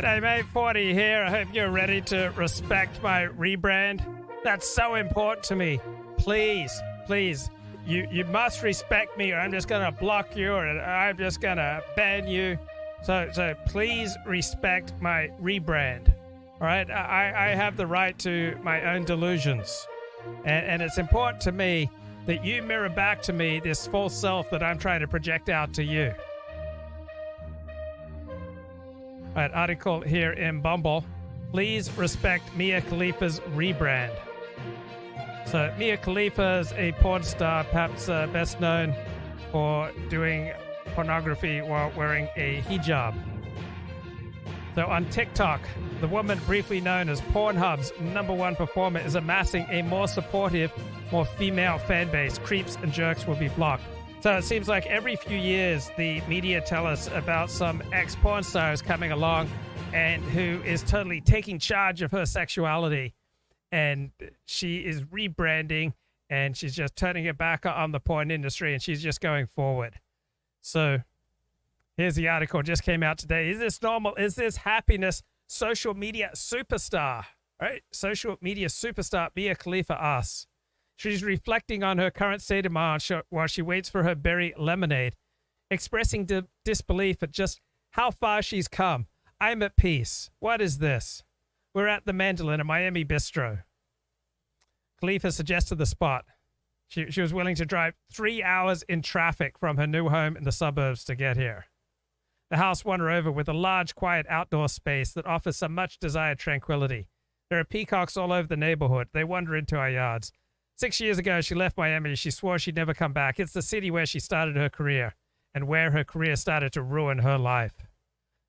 G'day, mate. 40 here. I hope you're ready to respect my rebrand. That's so important to me. Please, you must respect me, or I'm just gonna block you, or I'm just gonna ban you. So please respect my rebrand. All right, I have the right to my own delusions, and it's important to me that you mirror back to me this false self that I'm trying to project out to you. All right, article here in Bumble. Please respect Mia Khalifa's rebrand. So Mia Khalifa is a porn star, perhaps best known for doing pornography while wearing a hijab. So on TikTok, the woman briefly known as Pornhub's #1 performer is amassing a more supportive, more female fan base. Creeps and jerks will be blocked. So it seems like every few years, the media tell us about some ex-porn stars coming along and who is totally taking charge of her sexuality. And she is rebranding, and she's just turning her back on the porn industry, and she's just going forward. So here's the article, just came out today. Is this normal? Is this happiness? Social media superstar, right? Social media superstar Mia Khalifa asks. She's reflecting on her current state of mind while she waits for her berry lemonade, expressing disbelief at just how far she's come. I'm at peace. What is this? We're at the Mandolin, a Miami bistro. Khalifa suggested the spot. She was willing to drive 3 hours in traffic from her new home in the suburbs to get here. The house won her over with a large, quiet outdoor space that offers some much-desired tranquility. There are peacocks all over the neighborhood. They wander into our yards. 6 years ago, she left Miami. She swore she'd never come back. It's the city where she started her career and where her career started to ruin her life.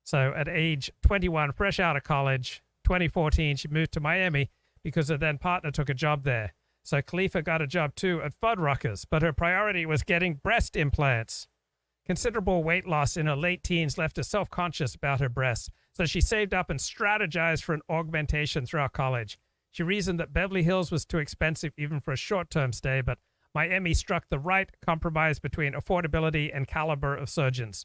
So at age 21, fresh out of college, 2014, she moved to Miami because her then partner took a job there. So Khalifa got a job too at Fuddruckers, but her priority was getting breast implants. Considerable weight loss in her late teens left her self-conscious about her breasts, so she saved up and strategized for an augmentation throughout college. She reasoned that Beverly Hills was too expensive even for a short-term stay, but Miami struck the right compromise between affordability and caliber of surgeons.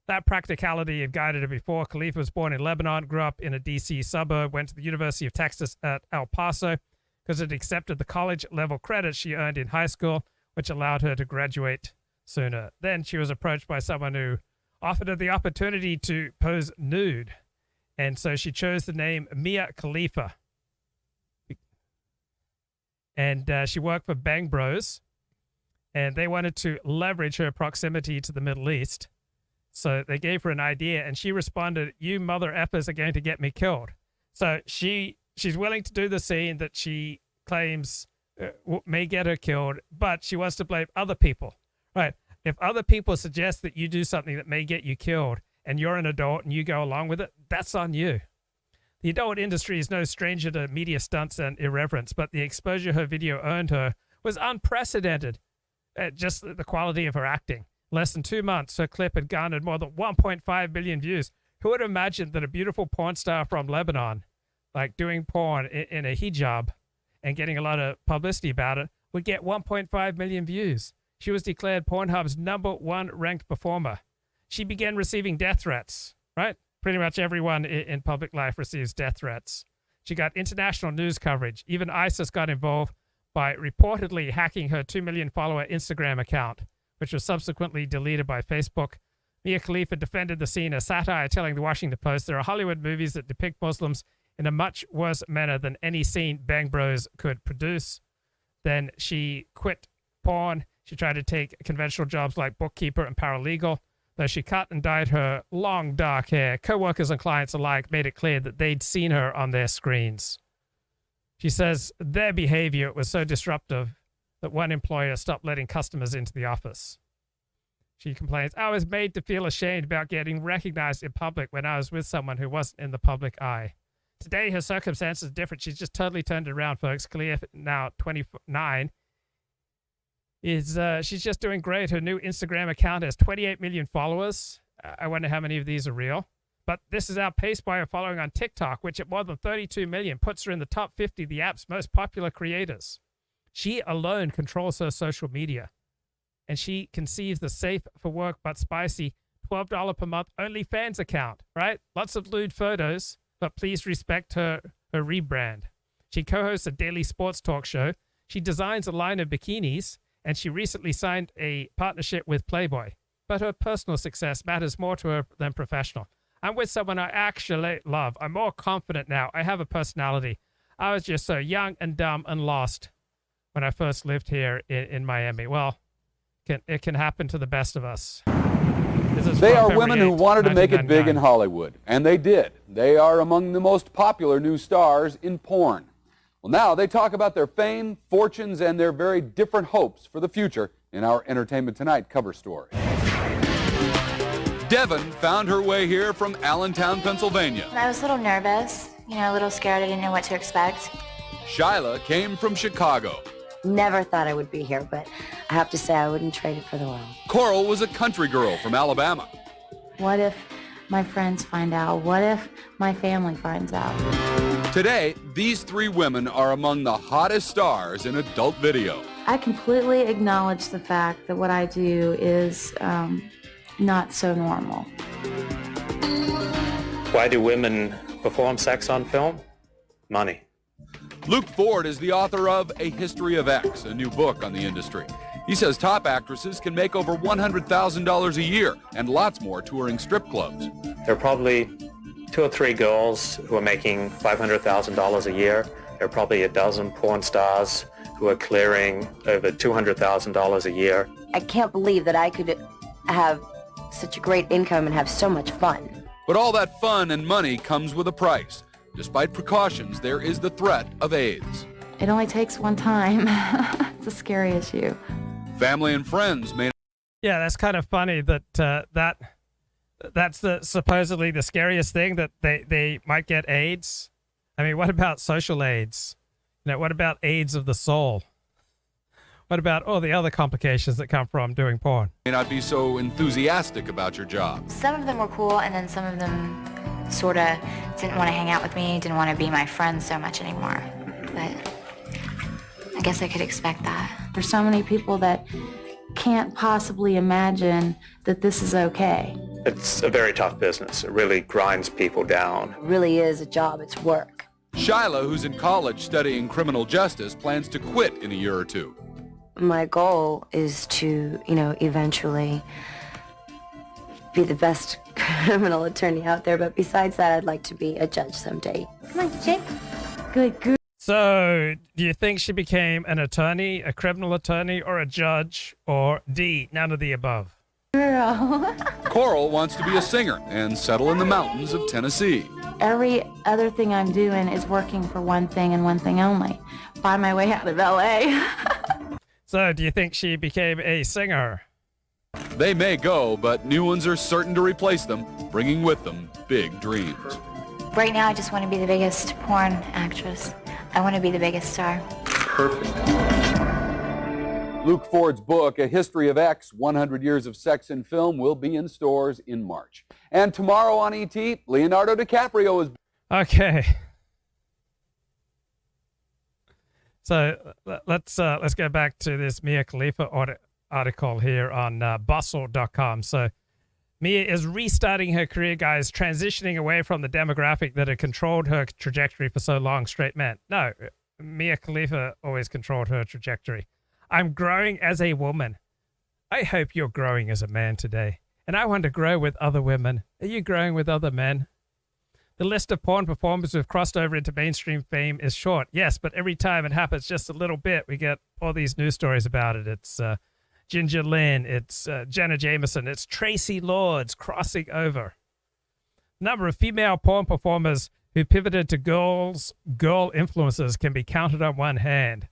That practicality had guided her before. Khalifa was born in Lebanon, grew up in a D.C. suburb, went to the University of Texas at El Paso because it accepted the college-level credits she earned in high school, which allowed her to graduate sooner. Then she was approached by someone who offered her the opportunity to pose nude, and so she chose the name Mia Khalifa. And she worked for Bang Bros, and they wanted to leverage her proximity to the Middle East. So they gave her an idea, and she responded, "You mother effers are going to get me killed." So she's willing to do the scene that she claims may get her killed, but she wants to blame other people. Right? If other people suggest that you do something that may get you killed, and you're an adult and you go along with it, that's on you. The adult industry is no stranger to media stunts and irreverence, but the exposure her video earned her was unprecedented. Just the quality of her acting. Less than 2 months, her clip had garnered more than 1.5 billion views. Who would have imagined that a beautiful porn star from Lebanon, like doing porn in a hijab and getting a lot of publicity about it, would get 1.5 million views? She was declared Pornhub's #1 ranked performer. She began receiving death threats, right? Pretty much everyone in public life receives death threats. She got international news coverage. Even ISIS got involved by reportedly hacking her 2 million follower Instagram account, which was subsequently deleted by Facebook. Mia Khalifa defended the scene as satire, telling the Washington Post, "There are Hollywood movies that depict Muslims in a much worse manner than any scene Bang Bros could produce." Then she quit porn. She tried to take conventional jobs like bookkeeper and paralegal. Though she cut and dyed her long, dark hair, co-workers and clients alike made it clear that they'd seen her on their screens. She says their behavior was so disruptive that one employer stopped letting customers into the office. She complains, "I was made to feel ashamed about getting recognized in public when I was with someone who wasn't in the public eye." Today, her circumstances are different. She's just totally turned it around, folks. Khalifa, now 29, she's just doing great. Her new Instagram account has 28 million followers. I wonder how many of these are real. But this is outpaced by her following on TikTok, which at more than 32 million puts her in the top 50 of the app's most popular creators. She alone controls her social media, and she conceives the safe for work but spicy $12 per month OnlyFans account, right? Lots of lewd photos, but please respect her rebrand. She co-hosts a daily sports talk show. She designs a line of bikinis, and she recently signed a partnership with Playboy. But her personal success matters more to her than professional. I'm with someone I actually love. I'm more confident now. I have a personality. I was just so young and dumb and lost when I first lived here in Miami. Well, it can happen to the best of us. They are women who wanted to make it big in Hollywood, and they did. They are among the most popular new stars in porn. Well, now they talk about their fame, fortunes, and their very different hopes for the future in our Entertainment Tonight cover story. Devon found her way here from Allentown, Pennsylvania. I was a little nervous, a little scared. I didn't know what to expect. Shyla came from Chicago. Never thought I would be here, but I have to say I wouldn't trade it for the world. Coral was a country girl from Alabama. What if my friends find out? What if my family finds out? Today, these three women are among the hottest stars in adult video. I completely acknowledge the fact that what I do is not so normal. Why do women perform sex on film? Money. Luke Ford is the author of A History of X, a new book on the industry. He says top actresses can make over $100,000 a year and lots more touring strip clubs. There are probably 2 or 3 girls who are making $500,000 a year. There are probably a dozen porn stars who are clearing over $200,000 a year. I can't believe that I could have such a great income and have so much fun. But all that fun and money comes with a price. Despite precautions, there is the threat of AIDS. It only takes one time. It's a scary issue. Family and friends may... Yeah, that's kind of funny that that's supposedly the scariest thing, that they might get AIDS. I mean, what about social AIDS? What about AIDS of the soul? What about all the other complications that come from doing porn? May not be so enthusiastic about your job. Some of them were cool, and then some of them sort of didn't want to hang out with me, didn't want to be my friend so much anymore. But I guess I could expect that. There's so many people that can't possibly imagine that this is okay. It's a very tough business. It really grinds people down. It really is a job, it's work. Shyla, who's in college studying criminal justice, plans to quit in a year or two. My goal is to, eventually be the best criminal attorney out there, but besides that, I'd like to be a judge someday. Come on, Jake. Good. So, do you think she became an attorney, a criminal attorney, or a judge, or D, none of the above? Girl. Coral wants to be a singer and settle in the mountains of Tennessee. Every other thing I'm doing is working for one thing and one thing only. Find my way out of LA. So, do you think she became a singer? They may go, but new ones are certain to replace them, bringing with them big dreams. Right now, I just want to be the biggest porn actress. I want to be the biggest star. Perfect. Luke Ford's book, A History of X, 100 Years of Sex in Film, will be in stores in March. And tomorrow on ET, Leonardo DiCaprio is... Okay. So let's go back to this Mia Khalifa article here on bustle.com. So Mia is restarting her career, guys, transitioning away from the demographic that had controlled her trajectory for so long, straight men. No, Mia Khalifa always controlled her trajectory. I'm growing as a woman. I hope you're growing as a man today. And I want to grow with other women. Are you growing with other men? The list of porn performers who've crossed over into mainstream fame is short. Yes, but every time it happens just a little bit, we get all these news stories about it. It's Ginger Lynn, it's Jenna Jameson, it's Tracy Lords crossing over. Number of female porn performers who pivoted to girl influencers can be counted on one hand.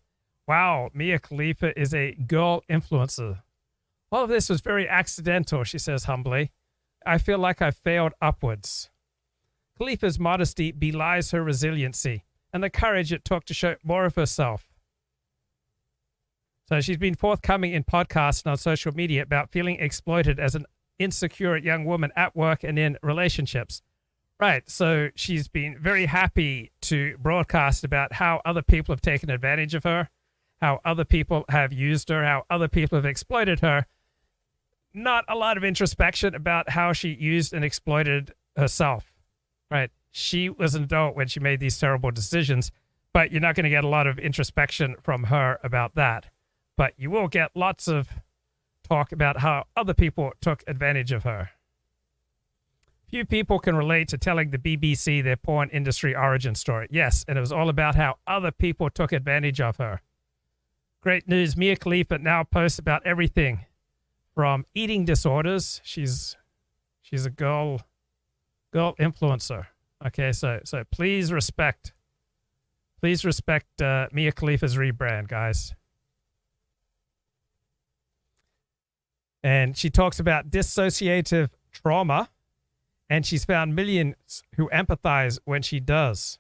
Wow, Mia Khalifa is a girl influencer. All of this was very accidental, she says humbly. I feel like I failed upwards. Khalifa's modesty belies her resiliency and the courage it took to show more of herself. So she's been forthcoming in podcasts and on social media about feeling exploited as an insecure young woman at work and in relationships. Right, so she's been very happy to broadcast about how other people have taken advantage of her, how other people have used her, how other people have exploited her. not a lot of introspection about how she used and exploited herself, right? She was an adult when she made these terrible decisions, but you're not going to get a lot of introspection from her about that. But you will get lots of talk about how other people took advantage of her. Few people can relate to telling the BBC their porn industry origin story. Yes, and it was all about how other people took advantage of her. Great news, Mia Khalifa now posts about everything from eating disorders. She's a girl influencer. Okay, so please respect Mia Khalifa's Rebrand, guys. And she talks about dissociative trauma, and she's found millions who empathize when she does.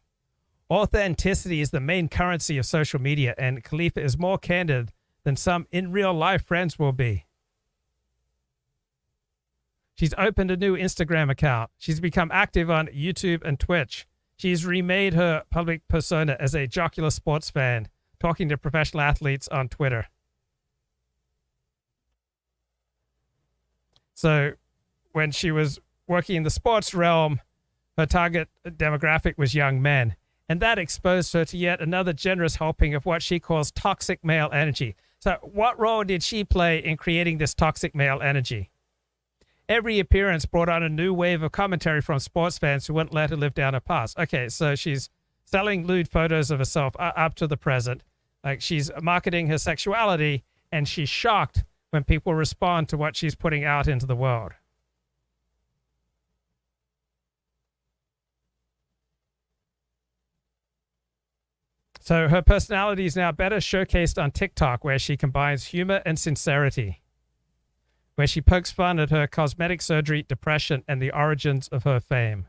Authenticity is the main currency of social media, and Khalifa is more candid than some in real life friends will be. She's opened a new Instagram account. She's become active on YouTube and Twitch. She's remade her public persona as a jocular sports fan, talking to professional athletes on Twitter. So when she was working in the sports realm, her target demographic was young men. And that exposed her to yet another generous helping of what she calls toxic male energy. So what role did she play in creating this toxic male energy? Every appearance brought on a new wave of commentary from sports fans who wouldn't let her live down her past. Okay, so she's selling lewd photos of herself up to the present. Like, she's marketing her sexuality, and she's shocked when people respond to what she's putting out into the world. So her personality is now better showcased on TikTok, where she combines humor and sincerity, where she pokes fun at her cosmetic surgery, depression, and the origins of her fame.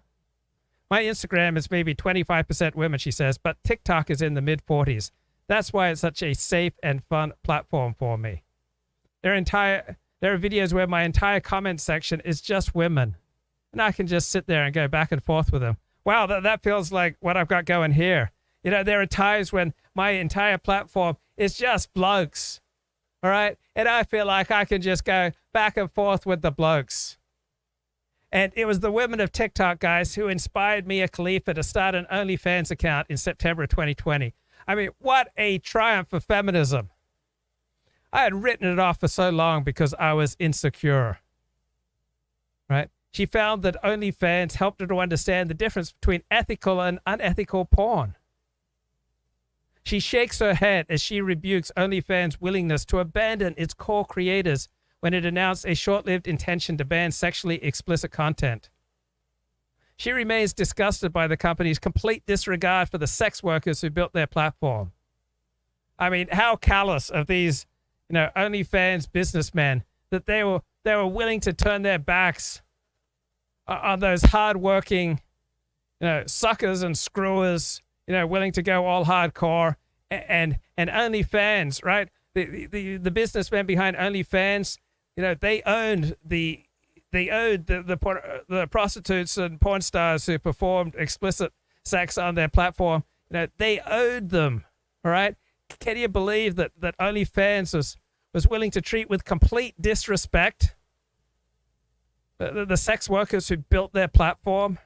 My Instagram is maybe 25% women, she says, but TikTok is in the mid-40s. That's why it's such a safe and fun platform for me. There are videos where my entire comment section is just women, and I can just sit there and go back and forth with them. Wow, that feels like what I've got going here. You know, there are times when my entire platform is just blokes, all right? And I feel like I can just go back and forth with the blokes. And it was the women of TikTok, guys, who inspired Mia Khalifa to start an OnlyFans account in September 2020. I mean, what a triumph for feminism. I had written it off for so long because I was insecure, right? She found that OnlyFans helped her to understand the difference between ethical and unethical porn. She shakes her head as she rebukes OnlyFans' willingness to abandon its core creators when it announced a short-lived intention to ban sexually explicit content. She remains disgusted by the company's complete disregard for the sex workers who built their platform. I mean, how callous of these, OnlyFans businessmen that they were willing to turn their backs on those hardworking, suckers and screwers, willing to go all hardcore, and OnlyFans, right? The businessmen behind OnlyFans, they owned the prostitutes and porn stars who performed explicit sex on their platform. They owed them, all right? Can you believe that OnlyFans was willing to treat with complete disrespect the sex workers who built their platform?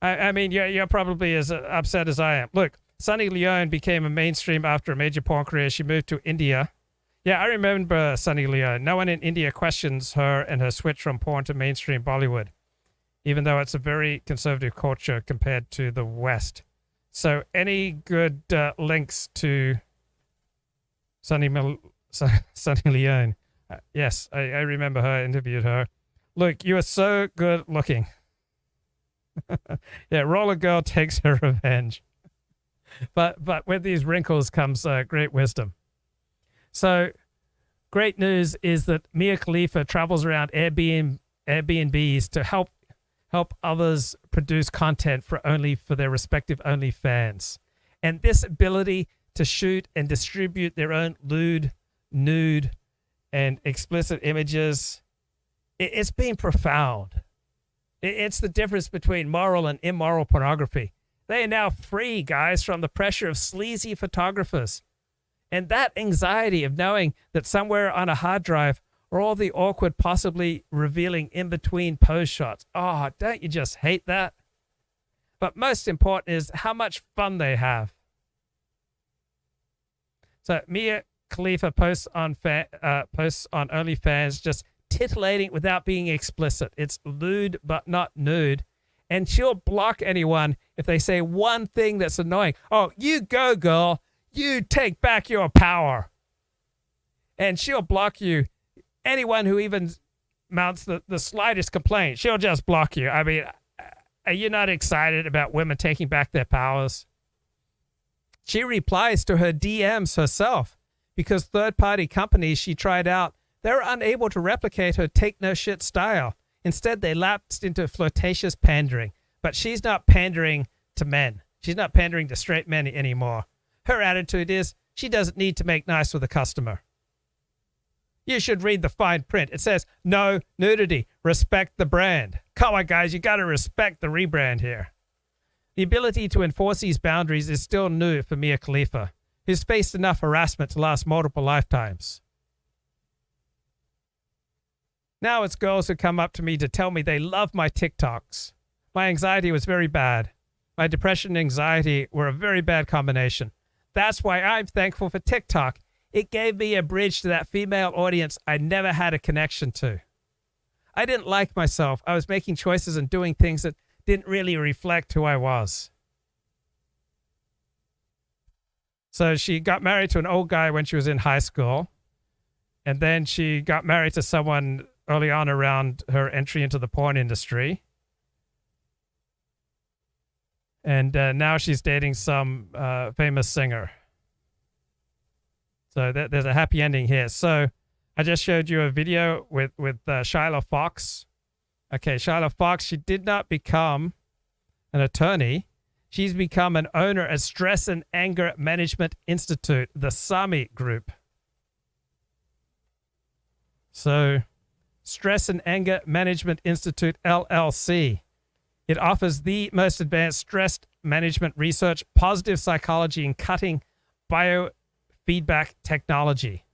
I mean, you're probably as upset as I am. Look, Sunny Leone became a mainstream after a major porn career. She moved to India. Yeah, I remember Sunny Leone. No one in India questions her and her switch from porn to mainstream Bollywood, even though it's a very conservative culture compared to the West. So any good links to Sunny Leone? Yes, I remember her, interviewed her. Look, you are so good looking. Yeah, Roller Girl takes her revenge. But with these wrinkles comes great wisdom. So great news is that Mia Khalifa travels around Airbnbs to help others produce content for their respective OnlyFans. And this ability to shoot and distribute their own lewd, nude, and explicit images, it's been profound. It's the difference between moral and immoral pornography. They are now free, guys, from the pressure of sleazy photographers. And that anxiety of knowing that somewhere on a hard drive or all the awkward, possibly revealing in-between pose shots. Oh, don't you just hate that? But most important is how much fun they have. So Mia Khalifa posts on OnlyFans, just titillating without being explicit. It's lewd but not nude. And she'll block anyone if they say one thing that's annoying. Oh, you go, girl. You take back your power. And she'll block you. Anyone who even mounts the slightest complaint, she'll just block you. I mean, are you not excited about women taking back their powers? She replies to her DMs herself because third-party companies she tried out, they're unable to replicate her take-no-shit style. Instead, they lapsed into flirtatious pandering. But she's not pandering to men. She's not pandering to straight men anymore. Her attitude is she doesn't need to make nice with a customer. You should read the fine print. It says, no nudity. Respect the brand. Come on, guys. You got to respect the rebrand here. The ability to enforce these boundaries is still new for Mia Khalifa, who's faced enough harassment to last multiple lifetimes. Now it's girls who come up to me to tell me they love my TikToks. My anxiety was very bad. My depression and anxiety were a very bad combination. That's why I'm thankful for TikTok. It gave me a bridge to that female audience I never had a connection to. I didn't like myself. I was making choices and doing things that didn't really reflect who I was. So she got married to an old guy when she was in high school. And then she got married to someone early on around her entry into the porn industry. And now she's dating some famous singer. So there's a happy ending here. So I just showed you a video with Shyla Foxxx. Okay, Shyla Foxxx, she did not become an attorney. She's become an owner at Stress and Anger Management Institute, the SAMI group. So Stress and Anger Management Institute, LLC. It offers the most advanced stress management research, positive psychology, and cutting biofeedback technology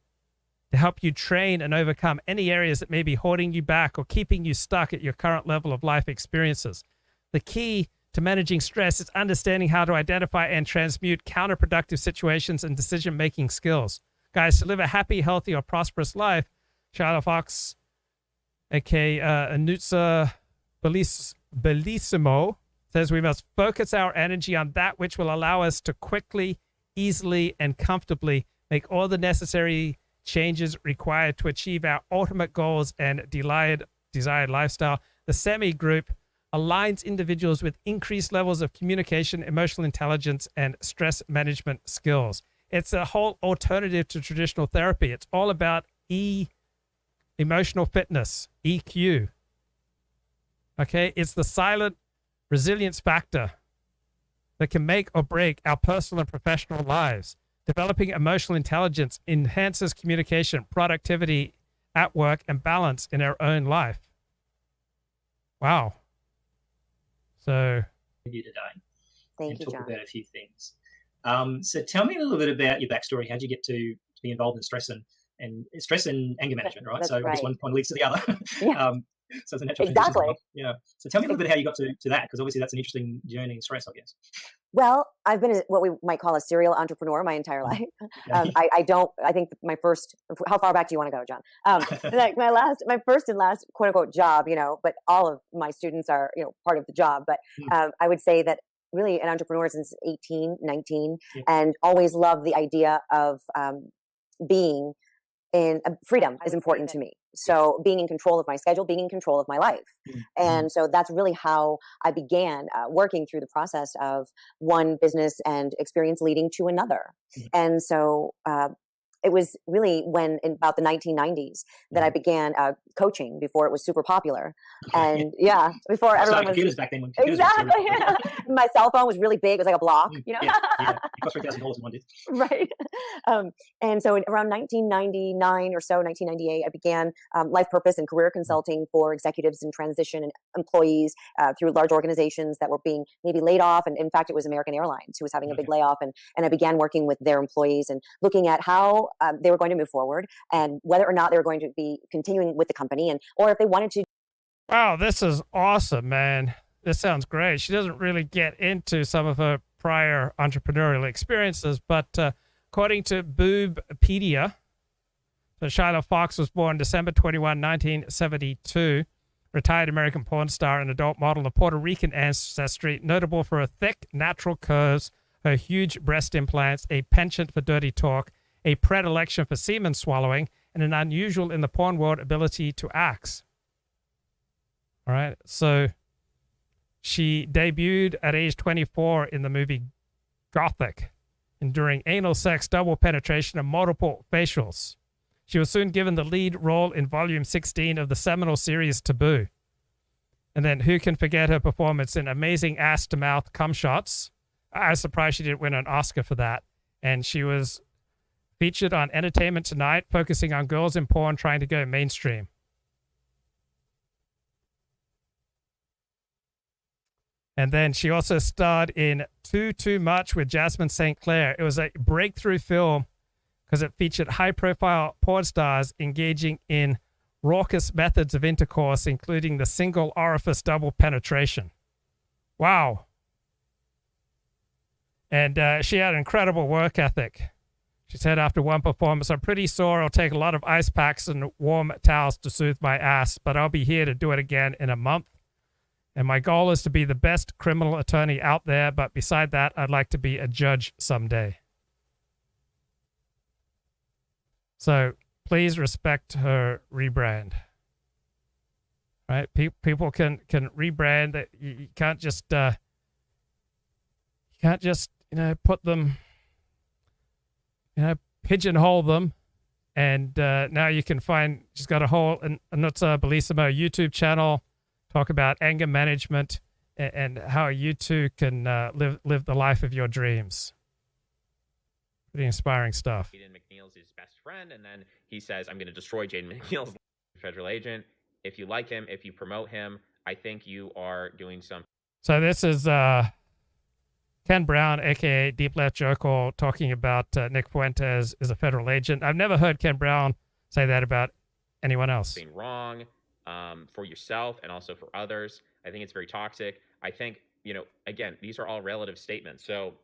to help you train and overcome any areas that may be holding you back or keeping you stuck at your current level of life experiences. The key to managing stress is understanding how to identify and transmute counterproductive situations and decision-making skills. Guys, to live a happy, healthy, or prosperous life, Shyla Foxxx, aka Anutza Bellissimo, says we must focus our energy on that which will allow us to quickly, easily, and comfortably make all the necessary changes required to achieve our ultimate goals and desired lifestyle. The SEMI group aligns individuals with increased levels of communication, emotional intelligence, and stress management skills. It's a whole alternative to traditional therapy. It's all about emotional fitness, EQ. Okay, it's the silent resilience factor that can make or break our personal and professional lives. Developing emotional intelligence enhances communication, productivity at work, and balance in our own life. Wow. So, you today. Thank you, talk John. about a few things. So tell me a little bit about your backstory. How'd you get to be involved in stress and anger management, right? That's so right. this one point leads to the other. Yeah. So it's a natural Exactly. transition. Yeah. So tell me a little bit how you got to that, because obviously that's an interesting journey in stress, I guess. Well, I've been what we might call a serial entrepreneur my entire life. I think how far back do you want to go, John? Like my first and last quote unquote job, but all of my students are, part of the job. But I would say that really an entrepreneur since 18, 19, and always loved the idea of being in freedom is important to me. So being in control of my schedule, being in control of my life. And so that's really how I began working through the process of one business and experience leading to another. And so it was really when in about the 1990s that I began coaching before it was super popular. And before everyone was computers back then. When exactly. My cell phone was really big. It was like a block, It cost $3,000 in one day. Right. And so around 1999 or so, 1998, I began life purpose and career consulting for executives in transition and employees through large organizations that were being maybe laid off. And in fact, it was American Airlines who was having a big layoff. And I began working with their employees and looking at how they were going to move forward, and whether or not they were going to be continuing with the company, and or if they wanted to. Wow, this is awesome, man. This sounds great. She doesn't really get into some of her prior entrepreneurial experiences, but according to Boobpedia, so Shyla Foxxx was born December 21, 1972, retired American porn star and adult model of Puerto Rican ancestry, notable for her thick, natural curves, her huge breast implants, a penchant for dirty talk, a predilection for semen swallowing, and an unusual in the porn world ability to axe. All right, so she debuted at age 24 in the movie Gothic, enduring anal sex, double penetration, and multiple facials. She was soon given the lead role in Volume 16 of the seminal series Taboo. And then who can forget her performance in Amazing Ass-to-Mouth Cum Shots? I was surprised she didn't win an Oscar for that. And she was featured on Entertainment Tonight, focusing on girls in porn trying to go mainstream. And then she also starred in Too Much with Jasmine St. Clair. It was a breakthrough film because it featured high-profile porn stars engaging in raucous methods of intercourse, including the single orifice double penetration. Wow. And she had an incredible work ethic. She said after one performance, "I'm pretty sore. I'll take a lot of ice packs and warm towels to soothe my ass, but I'll be here to do it again in a month. And my goal is to be the best criminal attorney out there, but beside that, I'd like to be a judge someday." So please respect her rebrand. Right? People can rebrand. That you can't just put them, pigeonhole them. And now you can find, she's got a whole Anutza Bellissimo YouTube channel, talk about anger management and how you too can live the life of your dreams. Pretty inspiring stuff. Jaden McNeil's his best friend, and then he says, "I'm going to destroy Jaden McNeil's federal agent. If you like him, if you promote him, I think you are doing something." So this is Ken Brown, a.k.a. Deep Left Joker, talking about Nick Fuentes is a federal agent. I've never heard Ken Brown say that about anyone else. Being wrong for yourself and also for others. I think it's very toxic. I think, again, these are all relative statements. So,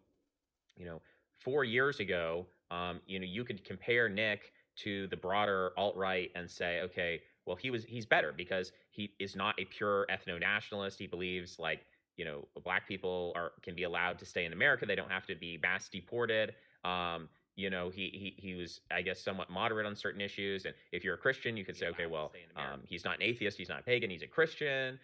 4 years ago, you could compare Nick to the broader alt-right and say, okay, well, he's better because he is not a pure ethno-nationalist. He believes black people can be allowed to stay in America. They don't have to be mass deported. He was, I guess, somewhat moderate on certain issues. And if you're a Christian, you could say, okay, well, he's not an atheist, he's not a pagan, he's a Christian.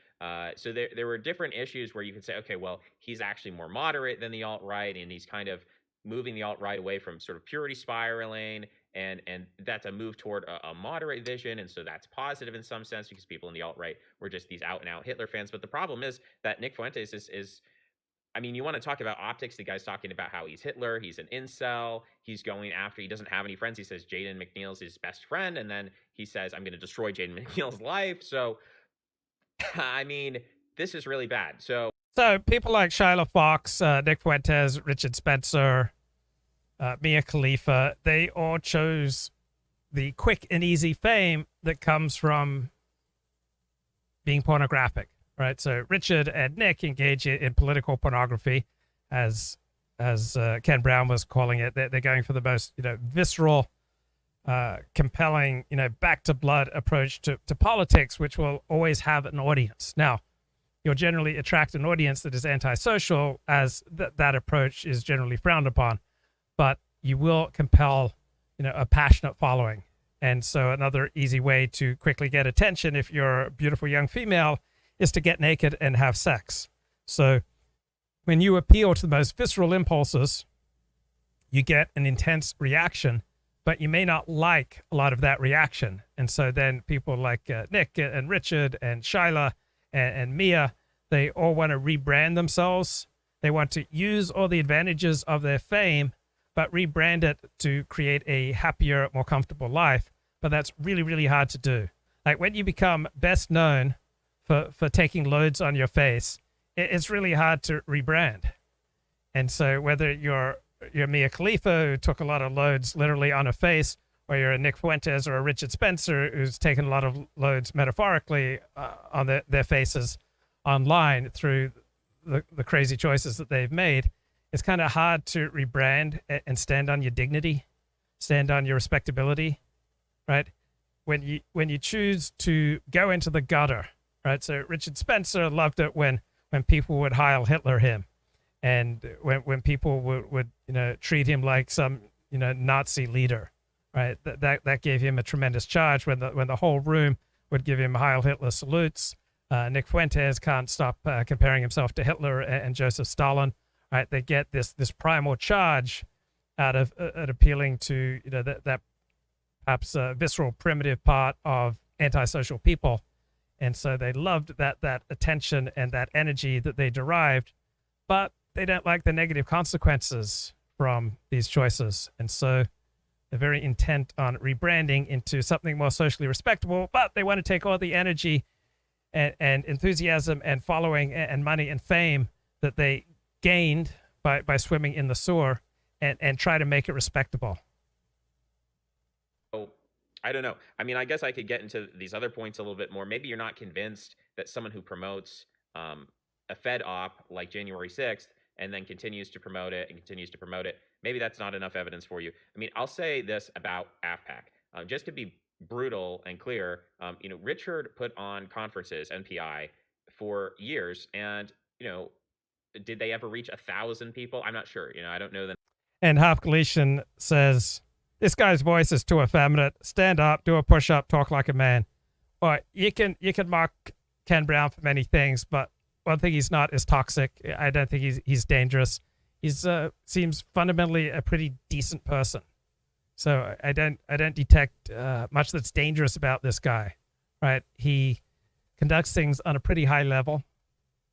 So there were different issues where you could say, okay, well, he's actually more moderate than the alt-right, and he's kind of moving the alt-right away from sort of purity spiraling, and that's a move toward a moderate vision, and so that's positive in some sense because people in the alt-right were just these out-and-out Hitler fans. But the problem is that Nick Fuentes is you want to talk about optics, the guy's talking about how he's Hitler, he's an incel, he's going after, he doesn't have any friends, he says Jaden McNeil's his best friend, and then he says, "I'm going to destroy Jaden McNeil's life." So, this is really bad. So people like Shyla Foxxx, Nick Fuentes, Richard Spencer, Mia Khalifa, they all chose the quick and easy fame that comes from being pornographic, right? So Richard and Nick engage in political pornography, as Ken Brown was calling it. They're going for the most visceral, compelling, back to blood approach to politics, which will always have an audience. Now, you'll generally attract an audience that is antisocial, as that approach is generally frowned upon. But you will compel, a passionate following. And so another easy way to quickly get attention if you're a beautiful young female is to get naked and have sex. So when you appeal to the most visceral impulses, you get an intense reaction, but you may not like a lot of that reaction. And so then people like Nick and Richard and Shyla and Mia, they all want to rebrand themselves. They want to use all the advantages of their fame, but rebrand it to create a happier, more comfortable life. But that's really, really hard to do. Like when you become best known for taking loads on your face, it's really hard to rebrand. And so whether you're you're Mia Khalifa, who took a lot of loads literally on her face, or you're a Nick Fuentes or a Richard Spencer, who's taken a lot of loads metaphorically on their faces online through the crazy choices that they've made. It's kind of hard to rebrand and stand on your dignity, stand on your respectability, right? When you choose to go into the gutter, right? So Richard Spencer loved it when people would Heil Hitler him, and when people would treat him like some Nazi leader, right? That gave him a tremendous charge when the whole room would give him Heil Hitler salutes. Nick Fuentes can't stop comparing himself to Hitler and Joseph Stalin, right? They get this primal charge out of appealing to that perhaps visceral, primitive part of antisocial people. And so they loved that attention and that energy that they derived, but they don't like the negative consequences from these choices. And so they're very intent on rebranding into something more socially respectable, but they want to take all the energy and enthusiasm and following and money and fame that they gained by swimming in the sewer and try to make it respectable. I don't know. I mean, I guess I could get into these other points a little bit more. Maybe you're not convinced that someone who promotes a Fed op like January 6th and then continues to promote it and continues to promote it, maybe that's not enough evidence for you. I mean, I'll say this about AFPAC. Just to be brutal and clear, Richard put on conferences, NPI, for years, and, did they ever reach 1,000 people? I'm not sure. I don't know them. And Half Galician says, this guy's voice is too effeminate. Stand up, do a push-up, talk like a man. Or you can mock Ken Brown for many things, but one thing he's not is toxic. I don't think he's dangerous. He's seems fundamentally a pretty decent person. So I don't detect much that's dangerous about this guy, right? He conducts things on a pretty high level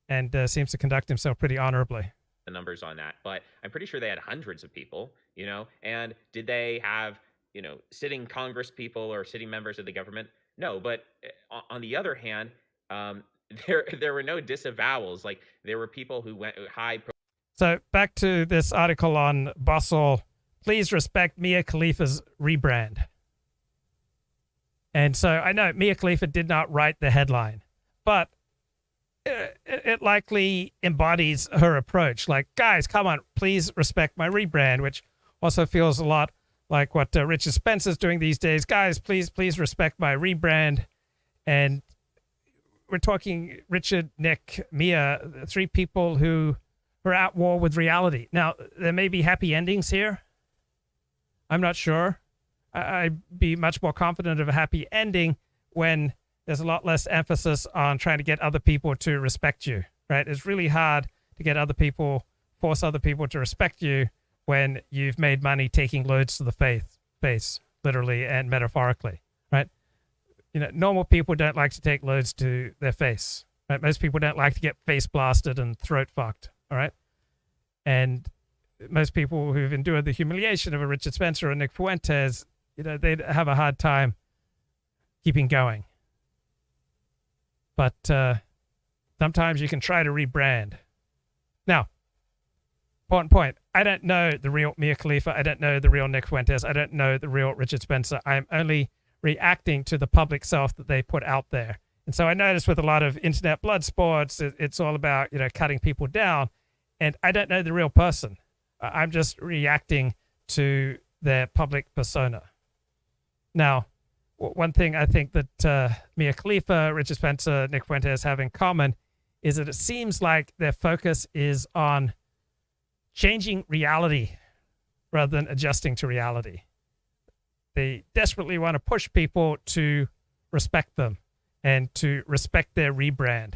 and seems to conduct himself pretty honorably. The numbers on that, but I'm pretty sure they had hundreds of people, and did they have, sitting Congress people or sitting members of the government? No, but on the other hand, there were no disavowals. Like, there were people who went high. So back to this article on Bustle, please respect Mia Khalifa's rebrand. And so I know Mia Khalifa did not write the headline, but it likely embodies her approach. Like, guys, come on, please respect my rebrand, which also feels a lot like what Richard Spencer's doing these days. Guys, please respect my rebrand. And we're talking Richard, Nick, Mia, three people who are at war with reality. Now, there may be happy endings here. I'm not sure. I'd be much more confident of a happy ending when there's a lot less emphasis on trying to get other people to respect you, right? It's really hard to get force other people to respect you when you've made money taking loads to the face, literally and metaphorically, right? Normal people don't like to take loads to their face, right? Most people don't like to get face blasted and throat fucked, all right? And most people who've endured the humiliation of a Richard Spencer or Nick Fuentes, they'd have a hard time keeping going. But sometimes you can try to rebrand. Now, important point. I don't know the real Mia Khalifa. I don't know the real Nick Fuentes. I don't know the real Richard Spencer. I'm only reacting to the public self that they put out there. And so I notice with a lot of internet blood sports, it's all about, cutting people down. And I don't know the real person. I'm just reacting to their public persona. Now, one thing I think that Mia Khalifa, Richard Spencer, Nick Fuentes have in common is that it seems like their focus is on changing reality rather than adjusting to reality. They desperately want to push people to respect them and to respect their rebrand.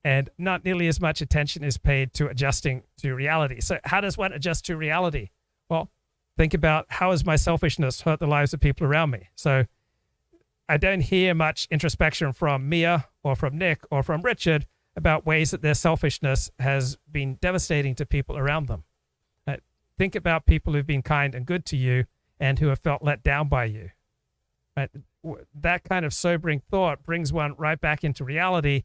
And not nearly as much attention is paid to adjusting to reality. So how does one adjust to reality? Well, think about, how has my selfishness hurt the lives of people around me? So I don't hear much introspection from Mia or from Nick or from Richard about ways that their selfishness has been devastating to people around them. Think about people who've been kind and good to you and who have felt let down by you. Right? That kind of sobering thought brings one right back into reality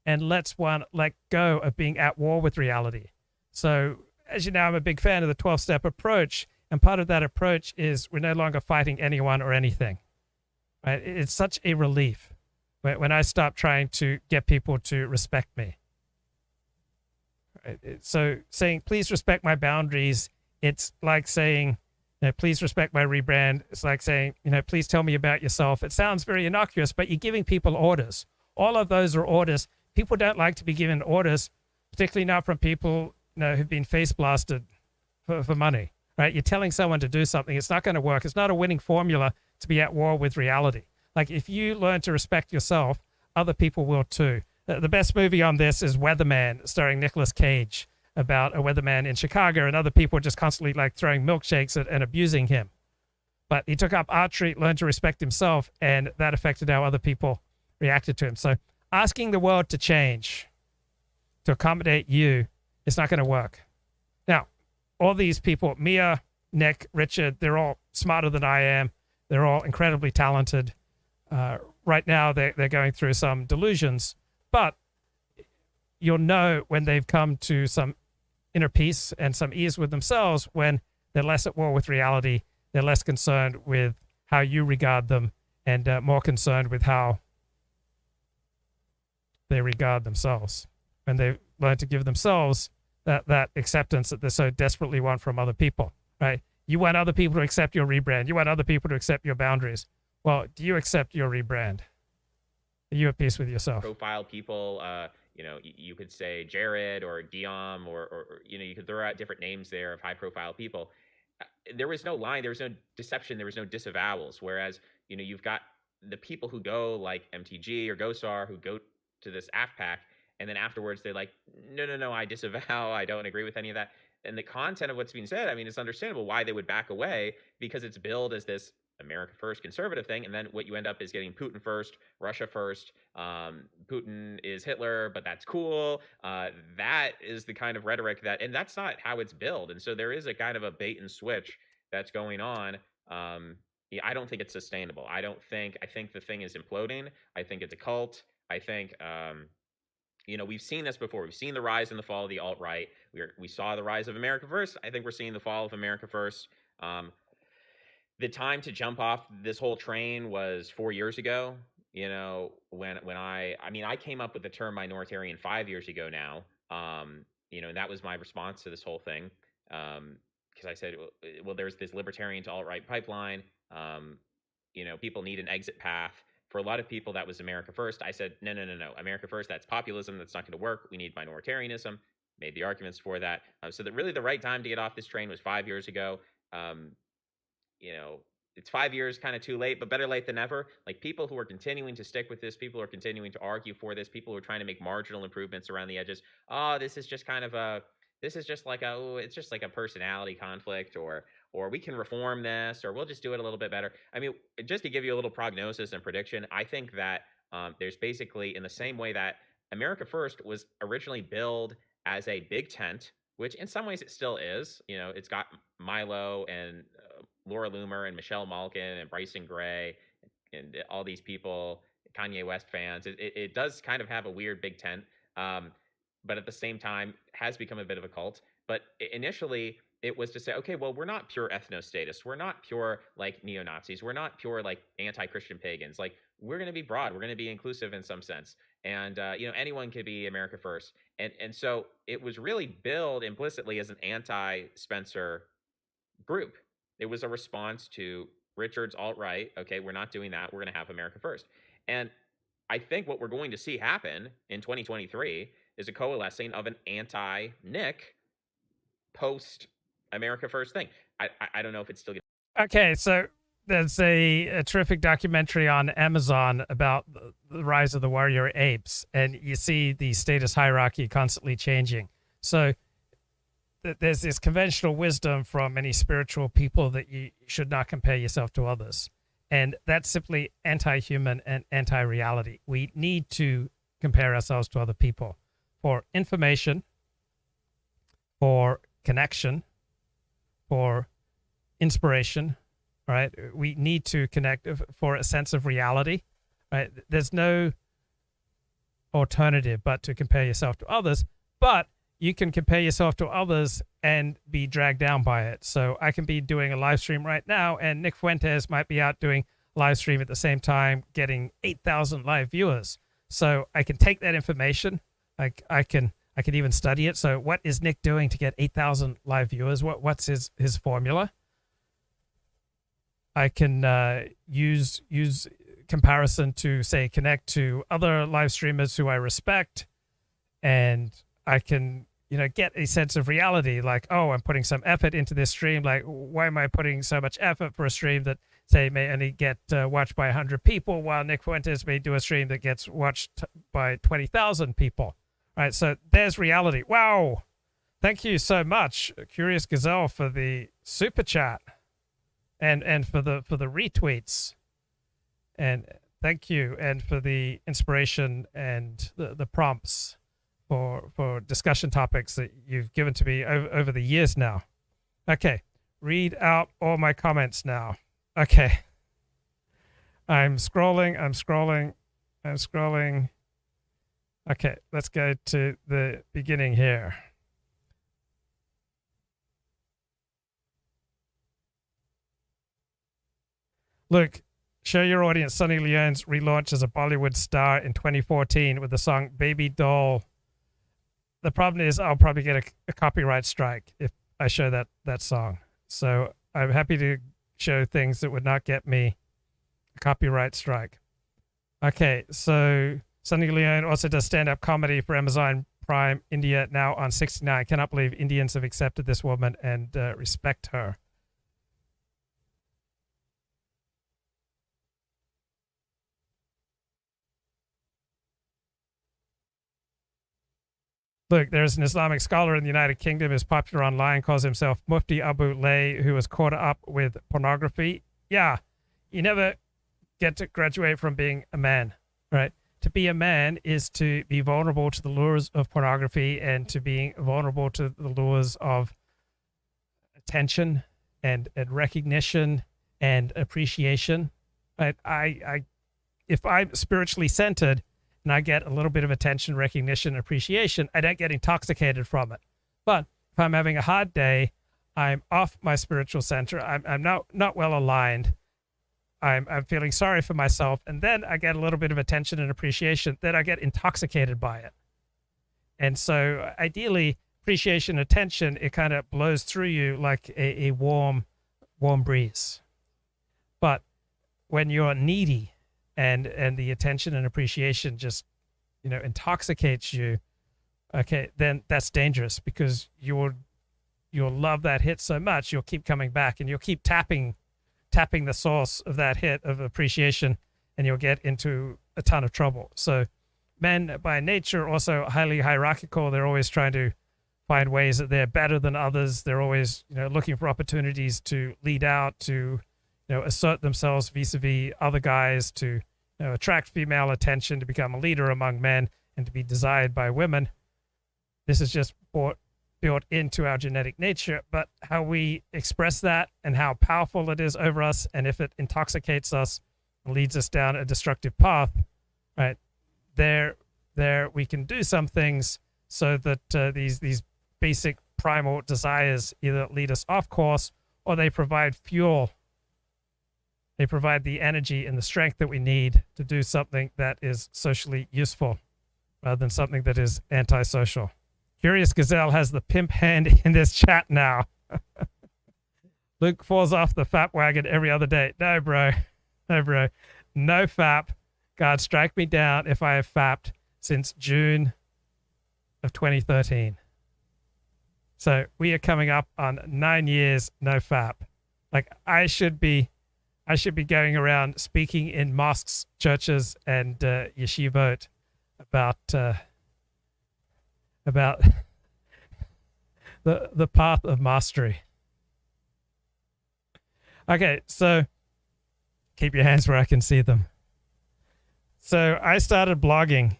and lets one let go of being at war with reality. So as you know, I'm a big fan of the 12-step approach. And part of that approach is we're no longer fighting anyone or anything. Right? It's such a relief when I stop trying to get people to respect me. Right? So saying, please respect my boundaries, it's like saying, please respect my rebrand. It's like saying, please tell me about yourself. It sounds very innocuous, but you're giving people orders. All of those are orders. People don't like to be given orders, particularly not from people who've been face blasted for money. Right? You're telling someone to do something. It's not going to work. It's not a winning formula to be at war with reality. Like if you learn to respect yourself, other people will too. The best movie on this is Weatherman, starring Nicolas Cage, about a weatherman in Chicago, and other people just constantly like throwing milkshakes and abusing him. But he took up archery, learned to respect himself, and that affected how other people reacted to him. So asking the world to change, to accommodate you, is not going to work. Now, all these people, Mia, Nick, Richard, they're all smarter than I am. They're all incredibly talented. Right now, they're going through some delusions, but you'll know when they've come to some inner peace and some ease with themselves when they're less at war with reality, they're less concerned with how you regard them, and more concerned with how they regard themselves. When they learn to give themselves that acceptance that they so desperately want from other people, right? You want other people to accept your rebrand. You want other people to accept your boundaries. Well, do you accept your rebrand? Are you at peace with yourself? Profile people, you could say Jared or Diom, or you could throw out different names there of high-profile people. There was no line, there was no deception, there was no disavowals. Whereas, you've got the people who go like MTG or GoStar who go to this AFPAC, and then afterwards they're like, no, I disavow, I don't agree with any of that. And the content of what's being said, I mean, it's understandable why they would back away, because it's billed as this America first conservative thing, and then what you end up is getting Putin first, Russia first. Putin is Hitler, but that's cool. That is the kind of rhetoric and that's not how it's billed. And so there is a kind of a bait and switch that's going on. I don't think it's sustainable. I think the thing is imploding. I think it's a cult. I think, we've seen this before. We've seen the rise and the fall of the alt-right. We saw the rise of America First. I think we're seeing the fall of America First. The time to jump off this whole train was 4 years ago. When I came up with the term minoritarian 5 years ago now. And that was my response to this whole thing. Because I said, well, there's this libertarian to alt-right pipeline. People need an exit path. For a lot of people, that was America First. I said, no. America First, that's populism. That's not going to work. We need minoritarianism. Made the arguments for that. So that really the right time to get off this train was 5 years ago. It's 5 years kind of too late, but better late than never. Like people who are continuing to stick with this, people who are continuing to argue for this, people who are trying to make marginal improvements around the edges. Oh, it's just like a personality conflict, or we can reform this, or we'll just do it a little bit better. I mean, just to give you a little prognosis and prediction, I think that there's basically, in the same way that America First was originally billed as a big tent, which in some ways it still is. It's got Milo and Laura Loomer and Michelle Malkin and Bryson Gray and all these people, Kanye West fans. It does kind of have a weird big tent, but at the same time has become a bit of a cult. But initially it was to say, okay, well, we're not pure ethno-statists. We're not pure like neo-Nazis. We're not pure like anti-Christian pagans. Like we're going to be broad. We're going to be inclusive in some sense. And, anyone could be America First. And so it was really billed implicitly as an anti-Spencer group. It was a response to Richard's alt-right. Okay, we're not doing that. We're going to have America First. And I think what we're going to see happen in 2023 is a coalescing of an anti-Nick post-America First thing. I don't know if it's still... Okay, so there's a terrific documentary on Amazon about the rise of the warrior apes, and you see the status hierarchy constantly changing. So there's this conventional wisdom from many spiritual people that you should not compare yourself to others. And that's simply anti-human and anti-reality. We need to compare ourselves to other people for information, for connection, for inspiration, right? We need to connect for a sense of reality, right? There's no alternative but to compare yourself to others. But you can compare yourself to others and be dragged down by it. So I can be doing a live stream right now, and Nick Fuentes might be out doing live stream at the same time, getting 8,000 live viewers. So I can take that information. I can even study it. So what is Nick doing to get 8,000 live viewers? What's his formula? I can use comparison to, say, connect to other live streamers who I respect, and I can, get a sense of reality, like, oh, I'm putting some effort into this stream. Like, why am I putting so much effort for a stream that, say, may only get watched by 100 people, while Nick Fuentes may do a stream that gets watched by 20,000 people? Right, so there's reality. Wow. Thank you so much, Curious Gazelle, for the super chat and for the retweets. And thank you, and for the inspiration and the prompts for discussion topics that you've given to me over the years now. Okay, read out all my comments now. Okay. I'm scrolling. Okay, let's go to the beginning here. Look, show your audience Sunny Leone's relaunch as a Bollywood star in 2014 with the song Baby Doll. The problem is I'll probably get a copyright strike if I show that song. So I'm happy to show things that would not get me a copyright strike. Okay, so Sunny Leone also does stand-up comedy for Amazon Prime India, now on 69. I cannot believe Indians have accepted this woman and respect her. Look, there's an Islamic scholar in the United Kingdom who's popular online, calls himself Mufti Abu Lay, who was caught up with pornography. Yeah, you never get to graduate from being a man, right? To be a man is to be vulnerable to the lures of pornography and to being vulnerable to the lures of attention and recognition and appreciation. Right? If I'm spiritually centered and I get a little bit of attention, recognition, appreciation, I don't get intoxicated from it. But if I'm having a hard day, I'm off my spiritual center. I'm not well aligned. I'm feeling sorry for myself, and then I get a little bit of attention and appreciation. Then I get intoxicated by it. And so ideally, appreciation, attention, it kind of blows through you like a warm breeze. But when you're needy and the attention and appreciation just, intoxicates you, okay, then that's dangerous, because you'll love that hit so much, you'll keep coming back and you'll keep tapping the source of that hit of appreciation, and you'll get into a ton of trouble. So men by nature also highly hierarchical. They're always trying to find ways that they're better than others. They're always, looking for opportunities to lead out, to, assert themselves vis-a-vis other guys, to, attract female attention, to become a leader among men, and to be desired by women. This is just built into our genetic nature, but how we express that and how powerful it is over us, and if it intoxicates us and leads us down a destructive path, right, there we can do some things so that these basic primal desires either lead us off course, or they provide fuel. They provide the energy and the strength that we need to do something that is socially useful rather than something that is antisocial. Curious Gazelle has the pimp hand in this chat now. Luke falls off the fap wagon every other day. No, bro. No fap. God, strike me down if I have fapped since June of 2013. So we are coming up on 9 years no fap. Like, I should be going around speaking in mosques, churches, and yeshivot about the path of mastery. Okay, so keep your hands where I can see them. So I started blogging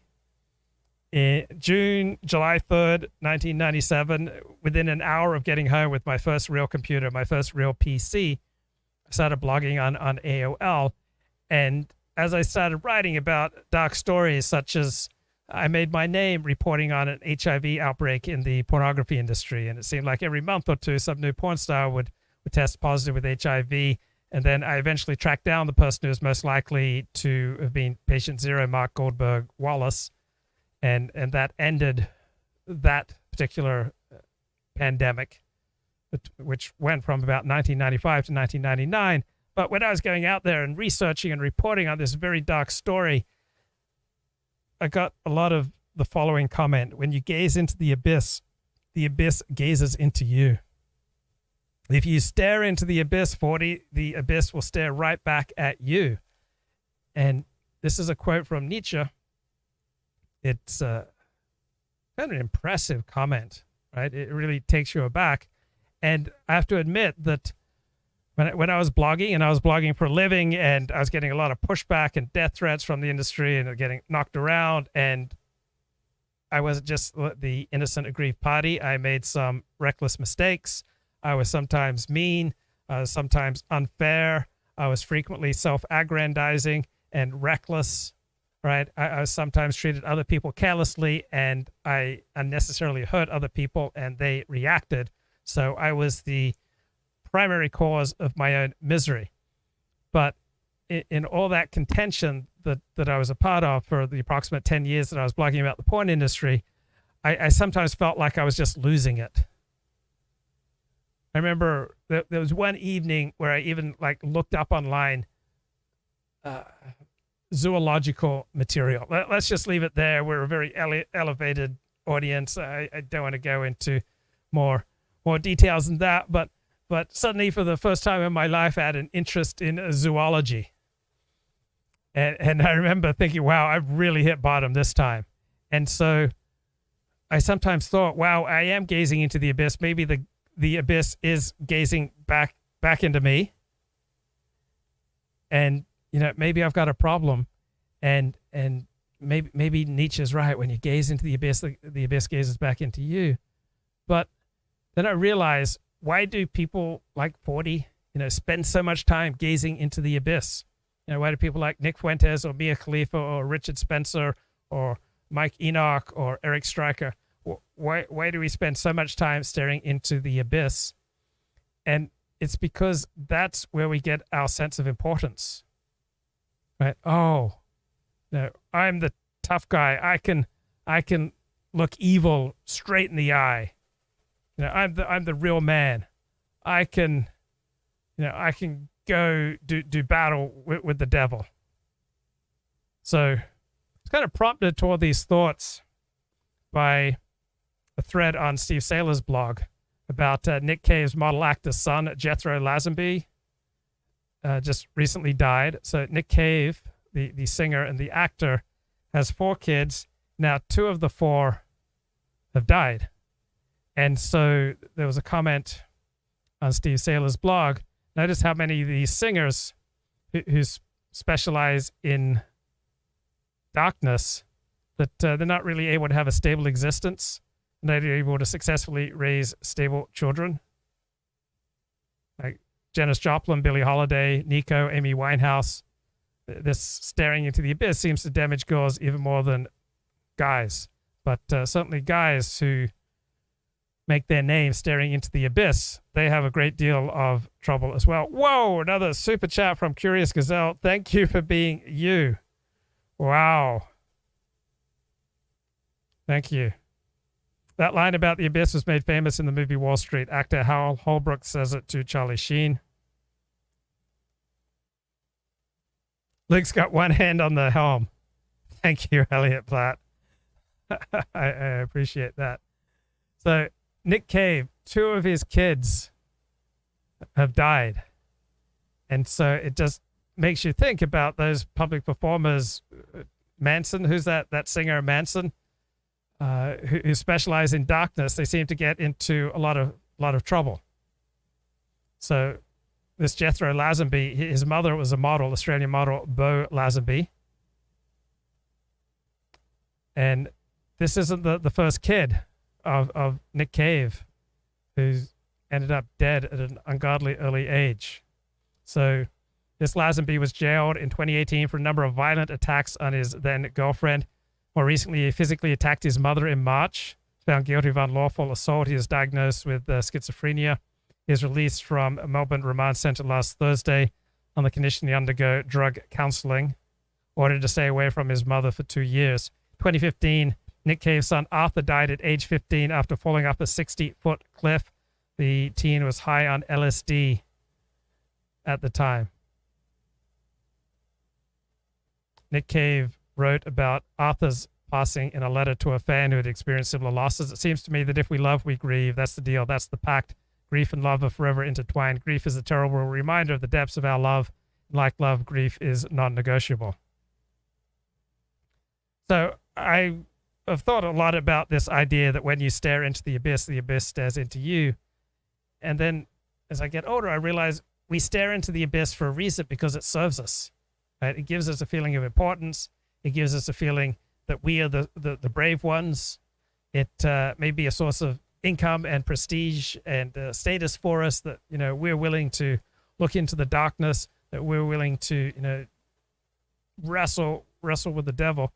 in July 3rd, 1997. Within an hour of getting home with my first real computer, my first real PC, I started blogging on AOL. And as I started writing about dark stories such as I made my name reporting on an HIV outbreak in the pornography industry. And it seemed like every month or two, some new porn star would test positive with HIV. And then I eventually tracked down the person who was most likely to have been patient zero, Mark Goldberg Wallace. And that ended that particular pandemic, which went from about 1995 to 1999. But when I was going out there and researching and reporting on this very dark story, I got a lot of the following comment: when you gaze into the abyss gazes into you. If you stare into the abyss, 40, the abyss will stare right back at you. And this is a quote from Nietzsche. It's kind of an impressive comment, right? It really takes you aback. And I have to admit that when I was blogging, and I was blogging for a living, and I was getting a lot of pushback and death threats from the industry and getting knocked around, and I wasn't just the innocent aggrieved party. I made some reckless mistakes. I was sometimes mean. I was sometimes unfair. I was frequently self-aggrandizing and reckless, right? I was sometimes treated other people carelessly, and I unnecessarily hurt other people, and they reacted. So I was the primary cause of my own misery. But in all that contention that I was a part of for the approximate 10 years that I was blogging about the porn industry, I sometimes felt like I was just losing it. I remember there was one evening where I even looked up online zoological material. Let's just leave it there. We're a very elevated audience. I don't want to go into more details than that, but suddenly for the first time in my life, I had an interest in zoology. And I remember thinking, wow, I've really hit bottom this time. And so I sometimes thought, wow, I am gazing into the abyss. Maybe the abyss is gazing back into me. And, maybe I've got a problem. And maybe Nietzsche's right. When you gaze into the abyss gazes back into you. But then I realized, why do people like 40, spend so much time gazing into the abyss? Why do people like Nick Fuentes or Mia Khalifa or Richard Spencer or Mike Enoch or Eric Stryker? Why do we spend so much time staring into the abyss? And it's because that's where we get our sense of importance, right? Oh, no, I'm the tough guy. I can look evil straight in the eye. I'm the real man. I can go do battle with the devil. So it's kind of prompted toward these thoughts by a thread on Steve Saylor's blog about Nick Cave's model actor's son, Jethro Lazenby, just recently died. So Nick Cave, the singer and the actor, has 4 kids. Now 2 of the 4 have died. And so there was a comment on Steve Saylor's blog. Notice how many of these singers who specialize in darkness, that they're not really able to have a stable existence, and they're able to successfully raise stable children. Like Janis Joplin, Billie Holiday, Nico, Amy Winehouse. This staring into the abyss seems to damage girls even more than guys. But certainly guys who make their name staring into the abyss, they have a great deal of trouble as well. Whoa, another super chat from Curious Gazelle. Thank you for being you. Wow. Thank you. That line about the abyss was made famous in the movie Wall Street. Actor Hal Holbrook says it to Charlie Sheen. Luke's got one hand on the helm. Thank you, Elliot Platt. I appreciate that. So Nick Cave, 2 of his kids have died. And so it just makes you think about those public performers. Manson, who's that singer Manson, who specialize in darkness. They seem to get into a lot of trouble. So this Jethro Lazenby, his mother was a model, Australian model, Bo Lazenby. And this isn't the first kid of Nick Cave who's ended up dead at an ungodly early age. So this Lazenby was jailed in 2018 for a number of violent attacks on his then girlfriend. More recently, he physically attacked his mother in March. Found guilty of unlawful assault. He is diagnosed with schizophrenia. He was released from Melbourne Remand Centre last Thursday on the condition he undergo drug counselling. Ordered to stay away from his mother for 2 years. 2015, Nick Cave's son Arthur died at age 15 after falling up a 60-foot cliff. The teen was high on LSD at the time. Nick Cave wrote about Arthur's passing in a letter to a fan who had experienced similar losses. It seems to me that if we love, we grieve. That's the deal. That's the pact. Grief and love are forever intertwined. Grief is a terrible reminder of the depths of our love. Like love, grief is non-negotiable. So I have thought a lot about this idea that when you stare into the abyss stares into you. And then as I get older, I realize we stare into the abyss for a reason, because it serves us. Right? It gives us a feeling of importance. It gives us a feeling that we are the brave ones. It may be a source of income and prestige and status for us, that, you know, we're willing to look into the darkness, that we're willing to, you know, wrestle with the devil.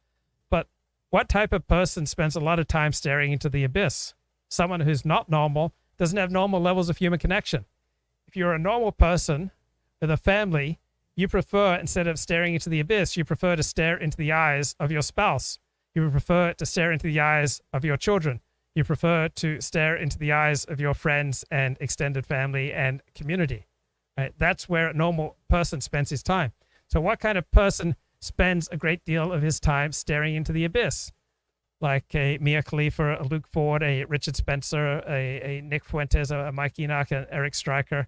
But what type of person spends a lot of time staring into the abyss? Someone who's not normal, doesn't have normal levels of human connection. If you're a normal person with a family, you prefer, instead of staring into the abyss, you prefer to stare into the eyes of your spouse. You would prefer to stare into the eyes of your children. You prefer to stare into the eyes of your friends and extended family and community. Right? That's where a normal person spends his time. So what kind of person spends a great deal of his time staring into the abyss? Like a Mia Khalifa, a Luke Ford, a Richard Spencer, a Nick Fuentes, a Mike Enoch, an Eric Stryker.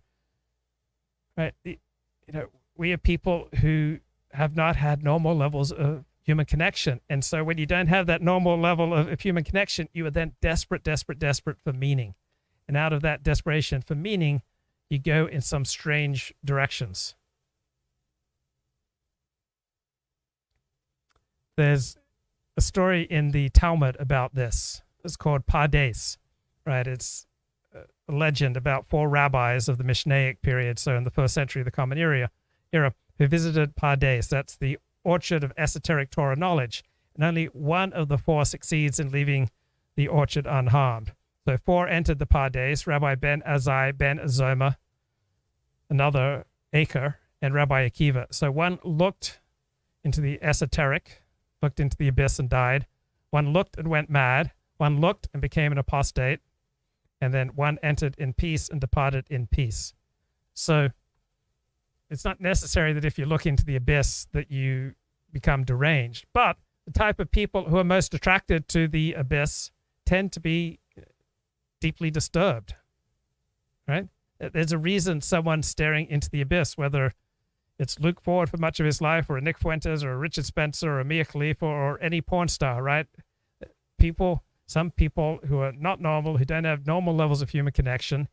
Right? We are people who have not had normal levels of human connection. And so when you don't have that normal level of human connection, you are then desperate for meaning. And out of that desperation for meaning, you go in some strange directions. There's a story in the Talmud about this. It's called Pardes, right? It's a legend about 4 rabbis of the Mishnaic period, so in the 1st century of the Common Era, who visited Pardes. That's the orchard of esoteric Torah knowledge. And only one of the 4 succeeds in leaving the orchard unharmed. So 4 entered the Pardes: Rabbi Ben Azai, Ben Azoma, another Aker, and Rabbi Akiva. So one looked into the esoteric, looked into the abyss and died. One looked and went mad. One looked and became an apostate. And then one entered in peace and departed in peace. So it's not necessary that if you look into the abyss that you become deranged. But the type of people who are most attracted to the abyss tend to be deeply disturbed, right? There's a reason someone's staring into the abyss, whether it's Luke Ford for much of his life, or a Nick Fuentes, or a Richard Spencer, or a Mia Khalifa, or any porn star, right? Some people who are not normal, who don't have normal levels of human connection,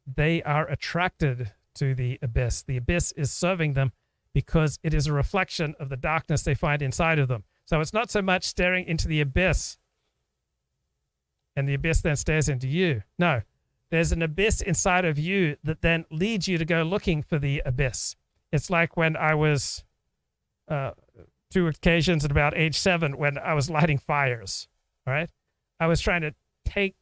they are attracted to the abyss. The abyss is serving them because it is a reflection of the darkness they find inside of them. So it's not so much staring into the abyss and the abyss then stares into you. No, there's an abyss inside of you that then leads you to go looking for the abyss. It's like when I was 2 occasions at about age 7 when I was lighting fires, all right? I was trying to take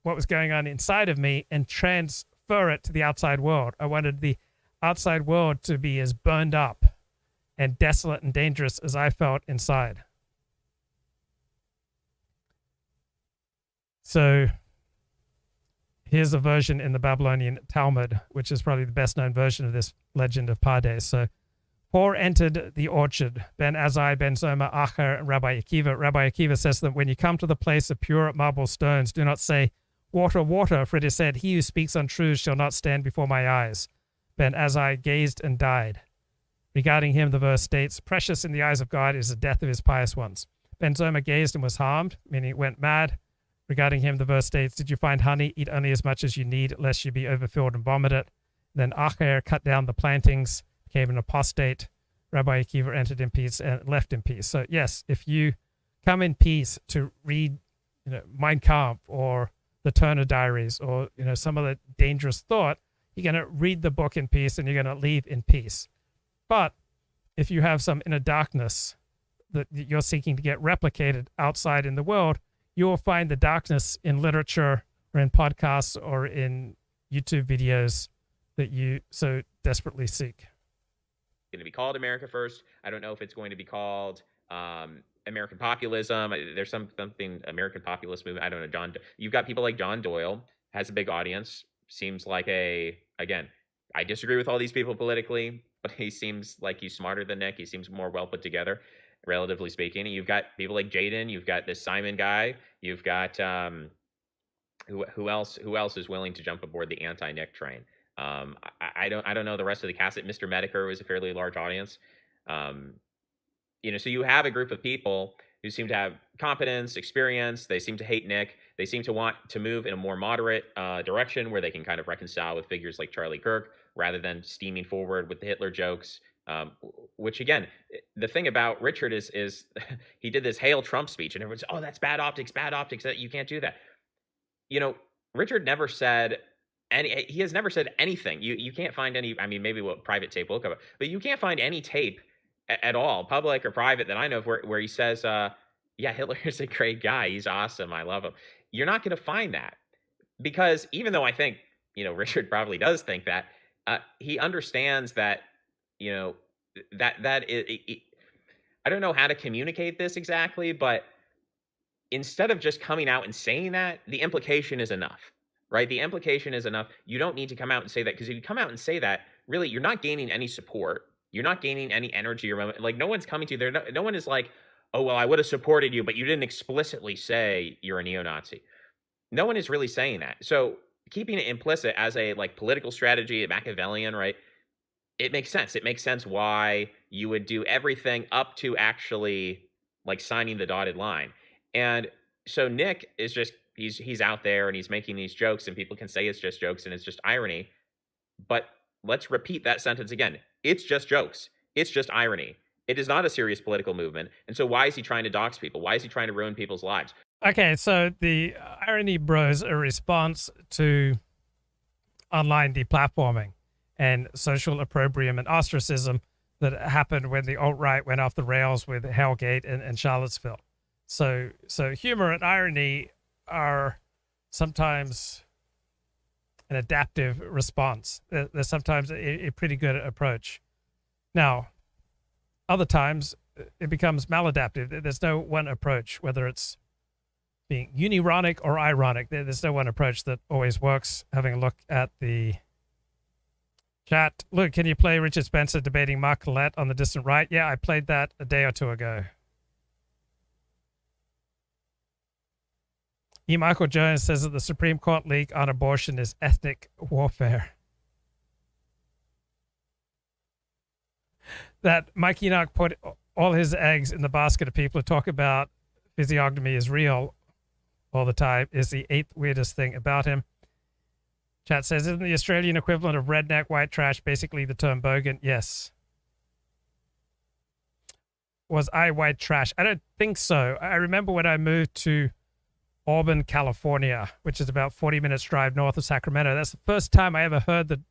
what was going on inside of me and transfer it to the outside world. I wanted the outside world to be as burned up and desolate and dangerous as I felt inside. So here's a version in the Babylonian Talmud, which is probably the best known version of this legend of Pardes. So 4 entered the orchard: Ben Azai, Ben Zoma, Acher, and Rabbi Akiva. Rabbi Akiva says to them, when you come to the place of pure marble stones, do not say, water, water, for it is said, he who speaks untruths shall not stand before my eyes. Ben Azai gazed and died. Regarding him, the verse states, precious in the eyes of God is the death of his pious ones. Ben Zoma gazed and was harmed, meaning went mad. Regarding him, the verse states, did you find honey? Eat only as much as you need, lest you be overfilled and vomit it. Then Acher cut down the plantings, became an apostate. Rabbi Akiva entered in peace and left in peace. So yes, if you come in peace to read, Mein Kampf or the Turner Diaries or, some other dangerous thought, you're going to read the book in peace and you're going to leave in peace. But if you have some inner darkness, that you're seeking to get replicated outside in the world, you will find the darkness in literature or in podcasts or in YouTube videos that you so desperately seek. Going to be called America First. I don't know if it's going to be called American populism. There's something American populist movement. I don't know. You've got people like John Doyle, has a big audience. Seems like again, I disagree with all these people politically, but he seems like he's smarter than Nick. He seems more well put together, relatively speaking. You've got people like Jaden. You've got this Simon guy. You've got who else is willing to jump aboard the anti-Nick train? I don't know the rest of the cast. Mr. Medicare was a fairly large audience. So you have a group of people who seem to have competence, experience. They seem to hate Nick. They seem to want to move in a more moderate direction where they can kind of reconcile with figures like Charlie Kirk rather than steaming forward with the Hitler jokes. Which again, the thing about Richard is he did this Hail Trump speech and everyone's, oh, that's bad optics. You can't do that. Richard never said he has never said anything. You can't find any, I mean, maybe what private tape will come up, but you can't find any tape at all, public or private, that I know of where he says, yeah, Hitler is a great guy. He's awesome. I love him. You're not going to find that, because even though I think, Richard probably does think that, he understands that, I don't know how to communicate this exactly, but instead of just coming out and saying that, the implication is enough, right? The implication is enough. You don't need to come out and say that, because if you come out and say that, really, you're not gaining any support. You're not gaining any energy or like no one's coming to you there. No one is like, oh, well, I would have supported you, but you didn't explicitly say you're a neo-Nazi. No one is really saying that. So keeping it implicit as a political strategy, Machiavellian, right? It makes sense. It makes sense why you would do everything up to actually signing the dotted line. And so Nick is just, he's out there and he's making these jokes, and people can say it's just jokes and it's just irony. But let's repeat that sentence again. It's just jokes. It's just irony. It is not a serious political movement. And so why is he trying to dox people? Why is he trying to ruin people's lives? Okay, so the irony bros are a response to online deplatforming and social opprobrium and ostracism that happened when the alt-right went off the rails with Hellgate and Charlottesville. So humor and irony are sometimes an adaptive response. They're sometimes a pretty good approach. Now, other times it becomes maladaptive. There's no one approach, whether it's being unironic or ironic. There's no one approach that always works. Having a look at the chat. Luke, can you play Richard Spencer debating Mark Collette on the distant right? Yeah, I played that a day or two ago. E. Michael Jones says that the Supreme Court leak on abortion is ethnic warfare. That Mike Enoch put all his eggs in the basket of people who talk about physiognomy is real all the time is the eighth weirdest thing about him. Chat says, isn't the Australian equivalent of redneck white trash basically the term bogan? Yes. Was I white trash? I don't think so. I remember when I moved to Auburn, California, which is about 40 minutes drive north of Sacramento. That's the first time I ever heard the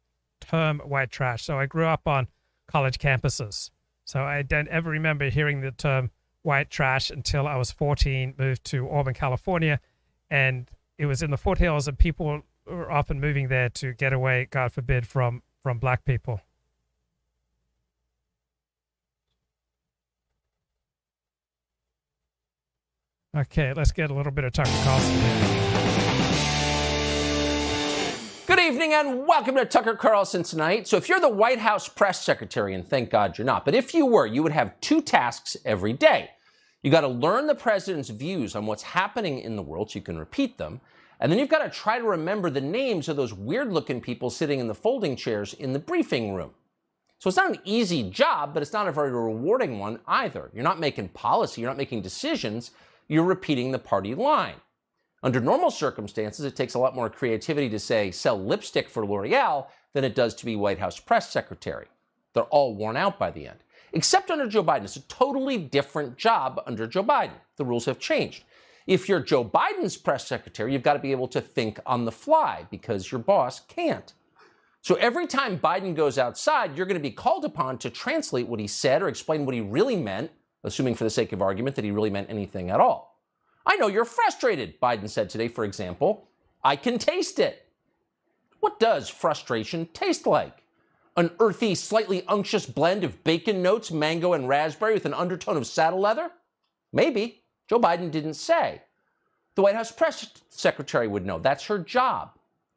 term white trash. So I grew up on college campuses. So I don't ever remember hearing the term white trash until I was 14, moved to Auburn, California. And it was in the foothills, and people were often moving there to get away, God forbid, from black people. Okay, let's get a little bit of Tucker Carlson here. Good evening and welcome to Tucker Carlson Tonight. So if you're the White House press secretary, and thank God you're not, but if you were, you would have two tasks every day. You got to learn the president's views on what's happening in the world so you can repeat them. And then you've got to try to remember the names of those weird-looking people sitting in the folding chairs in the briefing room. So it's not an easy job, but it's not a very rewarding one either. You're not making policy, you're not making decisions, you're repeating the party line. Under normal circumstances, it takes a lot more creativity to say, sell lipstick for L'Oreal than it does to be White House press secretary. They're all worn out by the end. Except under Joe Biden. It's a totally different job under Joe Biden. The rules have changed. If you're Joe Biden's press secretary, you've got to be able to think on the fly because your boss can't. So every time Biden goes outside, you're going to be called upon to translate what he said or explain what he really meant assuming for the sake of argument that he really meant anything at all. I know you're frustrated, Biden said today, for example. I can taste it. What does frustration taste like? An earthy, slightly unctuous blend of bacon notes, mango, and raspberry with an undertone of saddle leather? Maybe. Joe Biden didn't say. The White House press secretary would know. That's her job.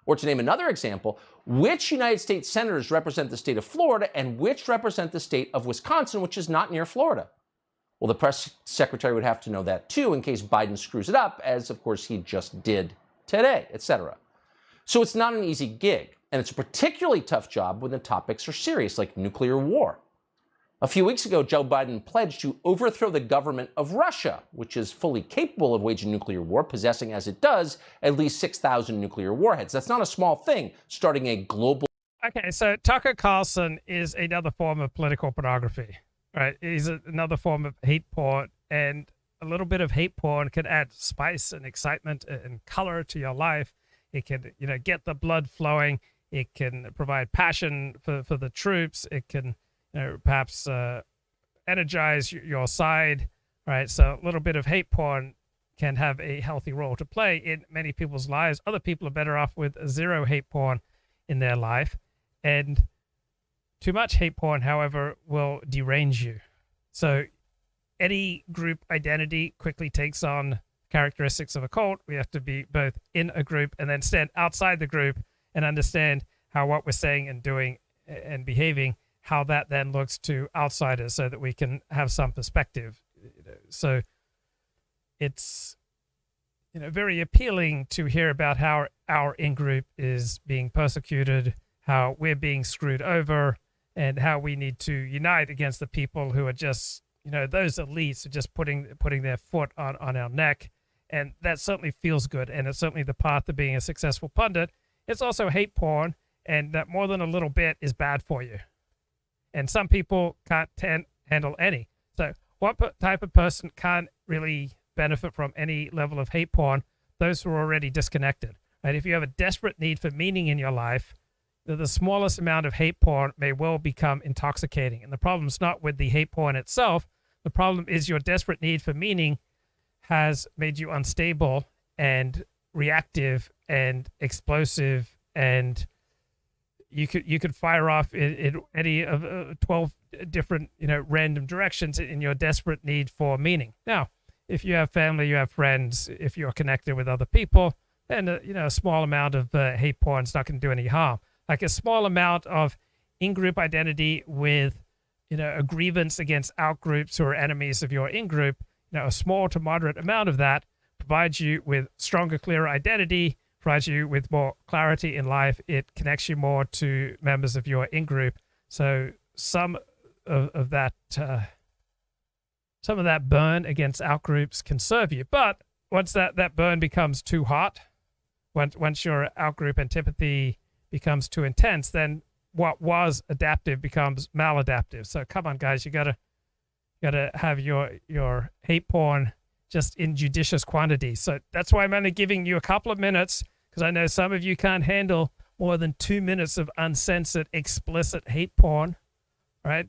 Or to name another example, which United States senators represent the state of Florida and which represent the state of Wisconsin, which is not near Florida? Well, the press secretary would have to know that too in case Biden screws it up, as of course he just did today, etc. So it's not an easy gig, and it's a particularly tough job when the topics are serious, like nuclear war. A few weeks ago, Joe Biden pledged to overthrow the government of Russia, which is fully capable of waging nuclear war, possessing, as it does, at least 6,000 nuclear warheads. That's not a small thing, starting a global... Okay, so Tucker Carlson is another form of political pornography, right? He's another form of hate porn, and a little bit of hate porn can add spice and excitement and color to your life. It can, get the blood flowing. It can provide passion for the troops. It can, perhaps energize your side, right? So a little bit of hate porn can have a healthy role to play in many people's lives. Other people are better off with zero hate porn in their life. And too much hate porn, however, will derange you. So any group identity quickly takes on characteristics of a cult. We have to be both in a group and then stand outside the group and understand how what we're saying and doing and behaving, how that then looks to outsiders so that we can have some perspective. So it's very appealing to hear about how our in-group is being persecuted, how we're being screwed over, and how we need to unite against the people who are just, those elites are just putting their foot on our neck. And that certainly feels good, and it's certainly the path to being a successful pundit. It's also hate porn, and that more than a little bit is bad for you. And some people can't handle any. So what type of person can't really benefit from any level of hate porn? Those who are already disconnected, right? If you have a desperate need for meaning in your life, the smallest amount of hate porn may well become intoxicating. And the problem's not with the hate porn itself. The problem is your desperate need for meaning has made you unstable and reactive and explosive, and you could fire off in any of 12 different random directions in your desperate need for meaning. Now, if you have family, you have friends, if you're connected with other people, then a small amount of hate porn is not going to do any harm. Like a small amount of in-group identity with a grievance against out-groups who are enemies of your in-group, a small to moderate amount of that provides you with stronger, clearer identity, provides you with more clarity in life. It connects you more to members of your in-group. So some of that burn against out-groups can serve you. But once that burn becomes too hot, once your out-group antipathy becomes too intense, then what was adaptive becomes maladaptive. So come on, guys, you gotta have your hate porn just in judicious quantity. So that's why I'm only giving you a couple of minutes, because I know some of you can't handle more than 2 minutes of uncensored, explicit hate porn, right?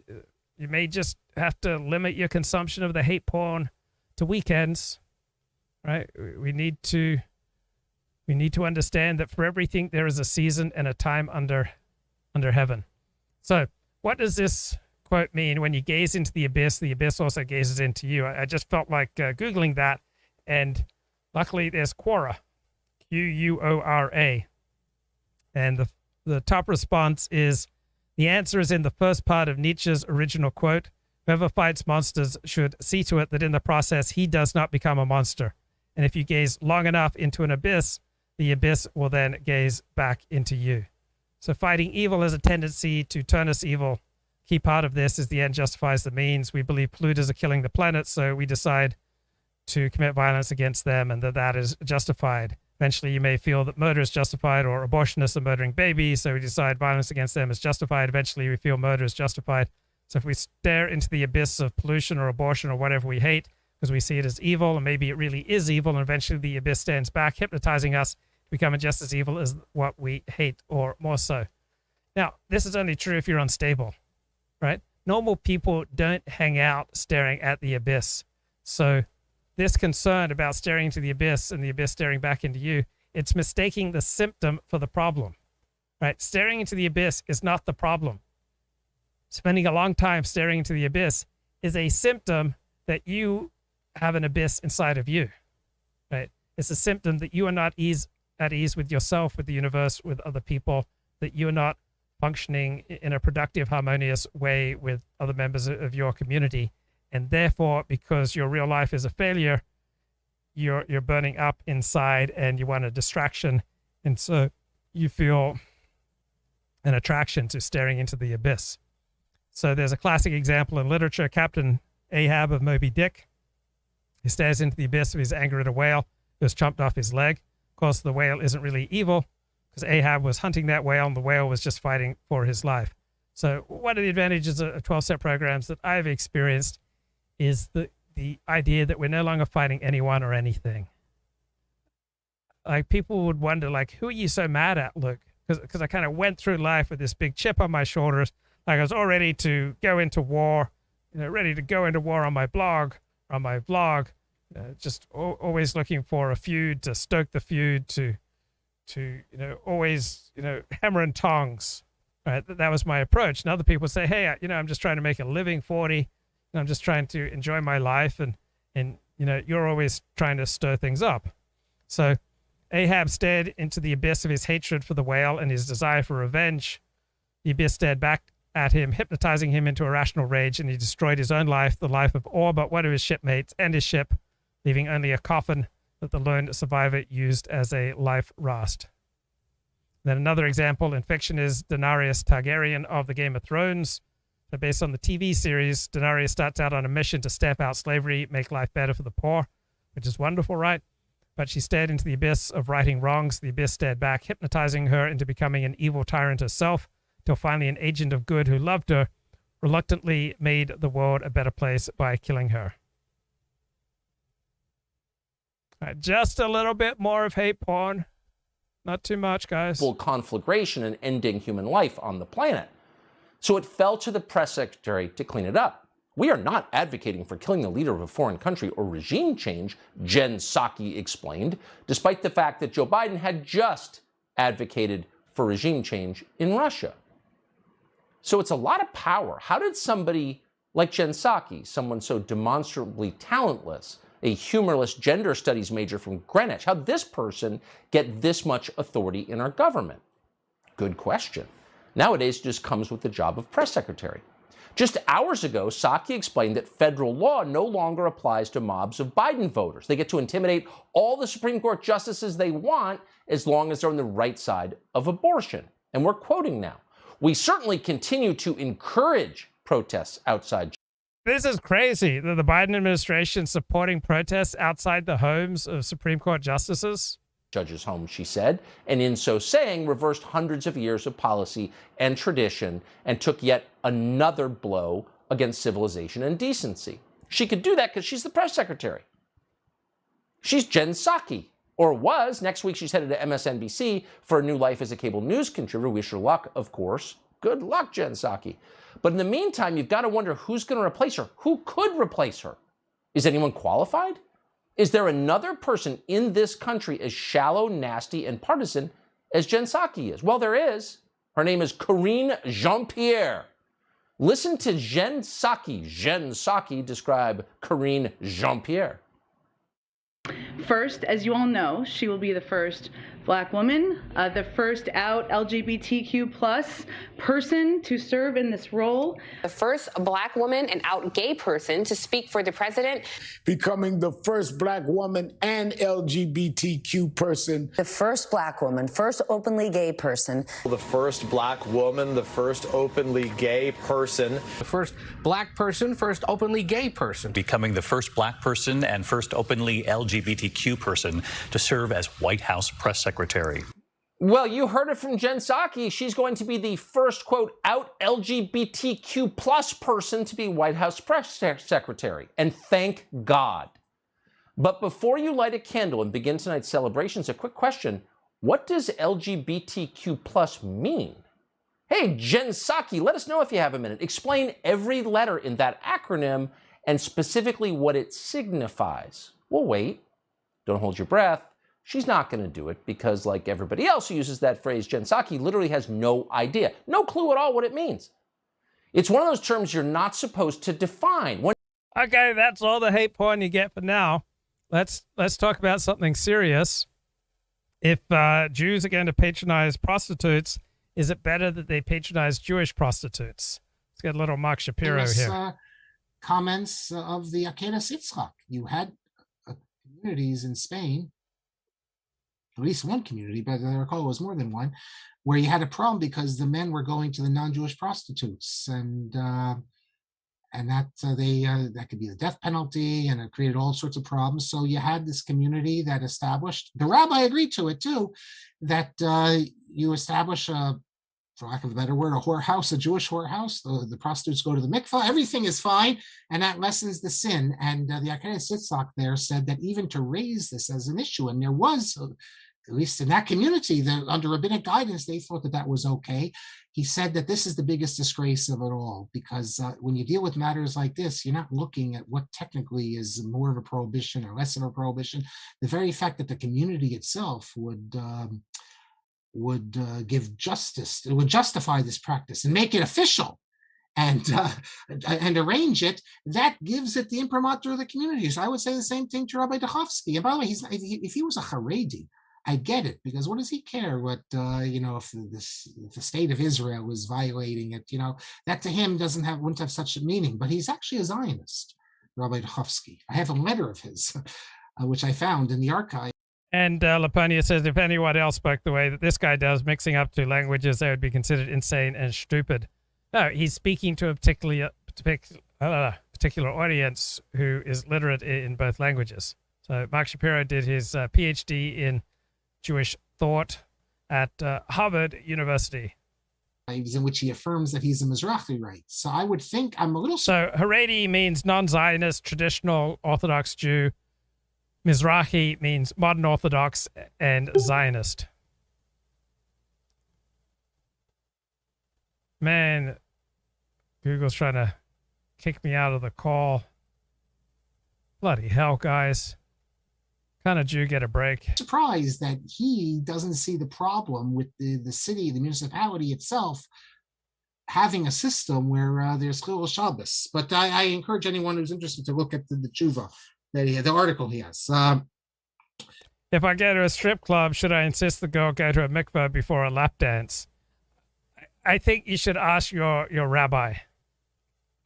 You may just have to limit your consumption of the hate porn to weekends, right? We need to understand that for everything there is a season and a time under heaven. So what does this quote mean? When you gaze into the abyss also gazes into you. I just felt like Googling that, and luckily there's Quora, Quora. And the top response is, the answer is in the first part of Nietzsche's original quote, whoever fights monsters should see to it that in the process he does not become a monster. And if you gaze long enough into an abyss, the abyss will then gaze back into you. So fighting evil has a tendency to turn us evil. Key part of this is the end justifies the means. We believe polluters are killing the planet, so we decide to commit violence against them, and that is justified. Eventually, you may feel that murder is justified, or abortionists are murdering babies, so we decide violence against them is justified. Eventually, we feel murder is justified. So if we stare into the abyss of pollution or abortion or whatever we hate, because we see it as evil, and maybe it really is evil, and eventually the abyss stands back, hypnotizing us, becoming just as evil as what we hate, or more so. Now, this is only true if you're unstable, right? normal people don't hang out staring at the abyss. So this concern about staring into the abyss and the abyss staring back into you, it's mistaking the symptom for the problem, right? Staring into the abyss is not the problem. Spending a long time staring into the abyss is a symptom that you have an abyss inside of you, right? It's a symptom that you are not at ease with yourself, with the universe, with other people, that you are not functioning in a productive, harmonious way with other members of your community. And therefore, because your real life is a failure, you're burning up inside and you want a distraction. And so you feel an attraction to staring into the abyss. So there's a classic example in literature, Captain Ahab of Moby Dick. He stares into the abyss of his anger at a whale who has chomped off his leg. Of course, the whale isn't really evil because Ahab was hunting that whale and the whale was just fighting for his life. So one of the advantages of 12-step programs that I've experienced is the idea that we're no longer fighting anyone or anything. Like, people would wonder, like, who are you so mad at, Luke? Because I kind of went through life with this big chip on my shoulders. Like, I was all ready to go into war, ready to go into war on my blog, just always looking for a feud, to stoke the feud, to always, hammer and tongs. Right? That was my approach. And other people say, hey, I'm just trying to make a living, 40. I'm just trying to enjoy my life. And you're always trying to stir things up. So Ahab stared into the abyss of his hatred for the whale and his desire for revenge. The abyss stared back at him, hypnotizing him into irrational rage, and he destroyed his own life, the life of all but one of his shipmates and his ship, leaving only a coffin that the lone survivor used as a life raft. Then another example in fiction is Daenerys Targaryen of the Game of Thrones. So based on the TV series, Daenerys starts out on a mission to stamp out slavery, make life better for the poor, which is wonderful, right? But she stared into the abyss of righting wrongs. The abyss stared back, hypnotizing her into becoming an evil tyrant herself, till finally an agent of good who loved her reluctantly made the world a better place by killing her. All right, just a little bit more of hate porn. Not too much, guys. Full conflagration and ending human life on the planet. So it fell to the press secretary to clean it up. We are not advocating for killing the leader of a foreign country or regime change, Jen Psaki explained, despite the fact that Joe Biden had just advocated for regime change in Russia. So it's a lot of power. How did somebody like Jen Psaki, someone so demonstrably talentless, a humorless gender studies major from Greenwich, how did this person get this much authority in our government? Good question. Nowadays, it just comes with the job of press secretary. Just hours ago, Psaki explained that federal law no longer applies to mobs of Biden voters. They get to intimidate all the Supreme Court justices they want as long as they're on the right side of abortion. And we're quoting now. We certainly continue to encourage protests outside. This is crazy that the Biden administration supporting protests outside the homes of Supreme Court justices. Judges' homes, she said, and in so saying, reversed hundreds of years of policy and tradition and took yet another blow against civilization and decency. She could do that because she's the press secretary. She's Jen Psaki, or was. Next week, she's headed to MSNBC for a new life as a cable news contributor. Wish her luck, of course. Good luck, Jen Psaki. But in the meantime, you've got to wonder who's going to replace her. Who could replace her? Is anyone qualified? Is there another person in this country as shallow, nasty, and partisan as Jen Psaki is? Well, there is. Her name is Karine Jean-Pierre. Listen to Jen Psaki describe Karine Jean-Pierre. First, as you all know, she will be the first Black woman, the first out LGBTQ plus person to serve in this role. The first Black woman and out gay person to speak for the president. Becoming the first Black woman and LGBTQ person. The first Black woman, first openly gay person. The first Black woman, the first openly gay person. The first Black person, first openly gay person. Becoming the first Black person and first openly LGBTQ person to serve as White House press secretary. Well, you heard it from Jen Psaki. She's going to be the first, quote, out LGBTQ plus person to be White House press secretary. And thank God. But before you light a candle and begin tonight's celebrations, a quick question. What does LGBTQ plus mean? Hey, Jen Psaki, let us know if you have a minute. Explain every letter in that acronym and specifically what it signifies. We'll wait. Don't hold your breath. She's not going to do it because, like everybody else who uses that phrase, Jen Psaki literally has no idea, no clue at all what it means. It's one of those terms you're not supposed to define. Okay, that's all the hate porn you get for now. Let's talk about something serious. If Jews are going to patronize prostitutes, is it better that they patronize Jewish prostitutes? Let's get a little Mark Shapiro here. Comments of the Akedas Yitzchak. You had communities in Spain, at least one community, but I recall it was more than one, where you had a problem because the men were going to the non-Jewish prostitutes, and that that could be the death penalty, and it created all sorts of problems. So you had this community that established. The rabbi agreed to it too, that you establish a, for lack of a better word, a whorehouse, a Jewish whorehouse. The prostitutes go to the mikvah. Everything is fine, and that lessens the sin. And the Akedas Yitzchak there said that even to raise this as an issue, and there was, at least in that community, under rabbinic guidance, they thought that that was okay. He said that this is the biggest disgrace of it all, because when you deal with matters like this, you're not looking at what technically is more of a prohibition or less of a prohibition. The very fact that the community itself would give justice, it would justify this practice and make it official and arrange it, that gives it the imprimatur of the community. So I would say the same thing to Rabbi Duchovsky. And by the way, if he was a Haredi, I get it, because what does he care what, if the state of Israel was violating it, that to him wouldn't have such a meaning. But he's actually a Zionist, Rabbi Duchovsky. I have a letter of his, which I found in the archive. And Laponia says, if anyone else spoke the way that this guy does, mixing up two languages, they would be considered insane and stupid. No, he's speaking to a particular audience who is literate in both languages. So Mark Shapiro did his PhD in Jewish thought at Harvard University, in which he affirms that he's a Mizrahi, right? So I would think I'm a little... So Haredi means non-Zionist, traditional Orthodox Jew. Mizrahi means modern Orthodox and Zionist. Man, Google's trying to kick me out of the call. Bloody hell, guys. Kind of Jew get a break. Surprised that he doesn't see the problem with the city, the municipality itself, having a system where there's Chilul Shabbos. But I encourage anyone who's interested to look at the tshuva, the article he has. If I go to a strip club, should I insist the girl go to a mikveh before a lap dance? I think you should ask your rabbi.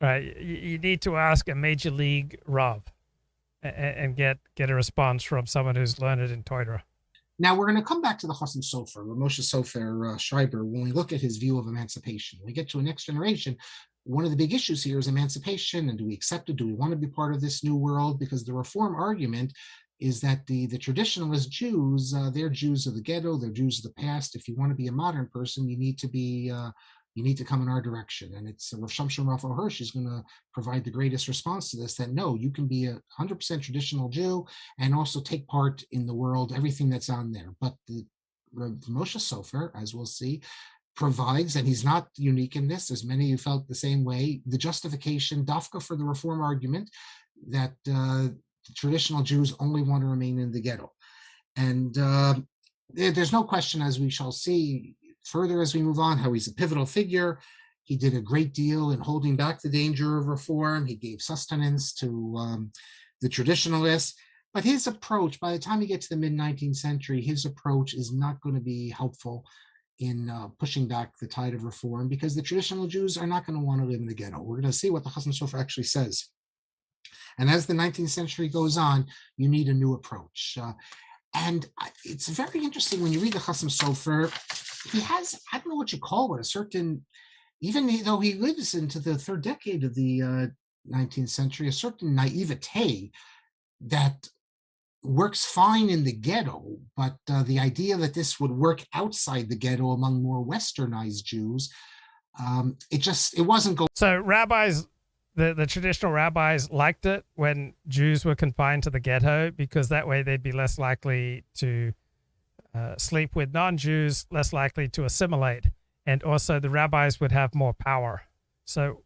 Right? You need to ask a major league rav and get a response from someone who's learned in Torah. Now we're going to come back to the Chasam Sofer, Moshe Sofer Schreiber, when we look at his view of emancipation. When we get to a next generation, one of the big issues here is emancipation, and do we accept it? Do we want to be part of this new world? Because the reform argument is that the traditionalist Jews, they're Jews of the ghetto, they're Jews of the past. If you want to be a modern person, you need to come in our direction. And it's Rav Shamshon Raphael Hirsch is going to provide the greatest response to this, that no, you can be a 100% traditional Jew and also take part in the world, everything that's on there. But the Moshe Sofer, as we'll see, provides, and he's not unique in this, there's many who felt the same way, the justification, dafka, for the reform argument that the traditional Jews only want to remain in the ghetto. And there's no question, as we shall see further as we move on, how he's a pivotal figure. He did a great deal in holding back the danger of reform. He gave sustenance to the traditionalists. But his approach, by the time you get to the mid-19th century, his approach is not going to be helpful in pushing back the tide of reform, because the traditional Jews are not going to want to live in the ghetto. We're going to see what the Chasam Sofer actually says. And as the 19th century goes on, you need a new approach. And it's very interesting when you read the Chasam Sofer, he has, I don't know what you call it, a certain, even though he lives into the third decade of the 19th century, a certain naivete that works fine in the ghetto, but the idea that this would work outside the ghetto among more westernized Jews, it wasn't going. So rabbis, the traditional rabbis liked it when Jews were confined to the ghetto, because that way they'd be less likely to sleep with non-Jews, less likely to assimilate. and also the rabbis would have more power. So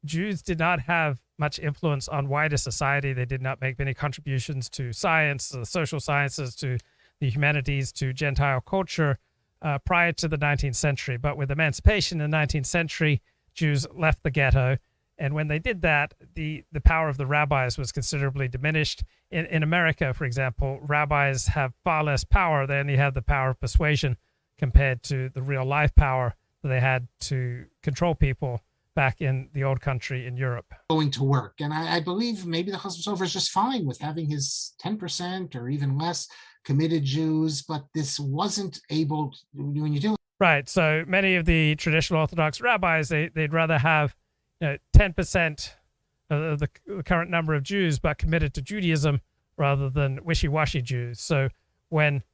Jews did not have much influence on wider society. They did not make many contributions to science, the social sciences, to the humanities, to Gentile culture prior to the 19th century. But with emancipation in the 19th century, Jews left the ghetto. And when they did that, the power of the rabbis was considerably diminished. In America, for example, rabbis have far less power. They only have the power of persuasion compared to the real life power that they had to control people back in the old country in Europe. Going to work. And I believe maybe the Chasam Sofer is just fine with having his 10% or even less committed Jews, but this wasn't able to, when you do. Right. So many of the traditional Orthodox rabbis, they'd rather have 10% of the current number of Jews, but committed to Judaism rather than wishy-washy Jews. So when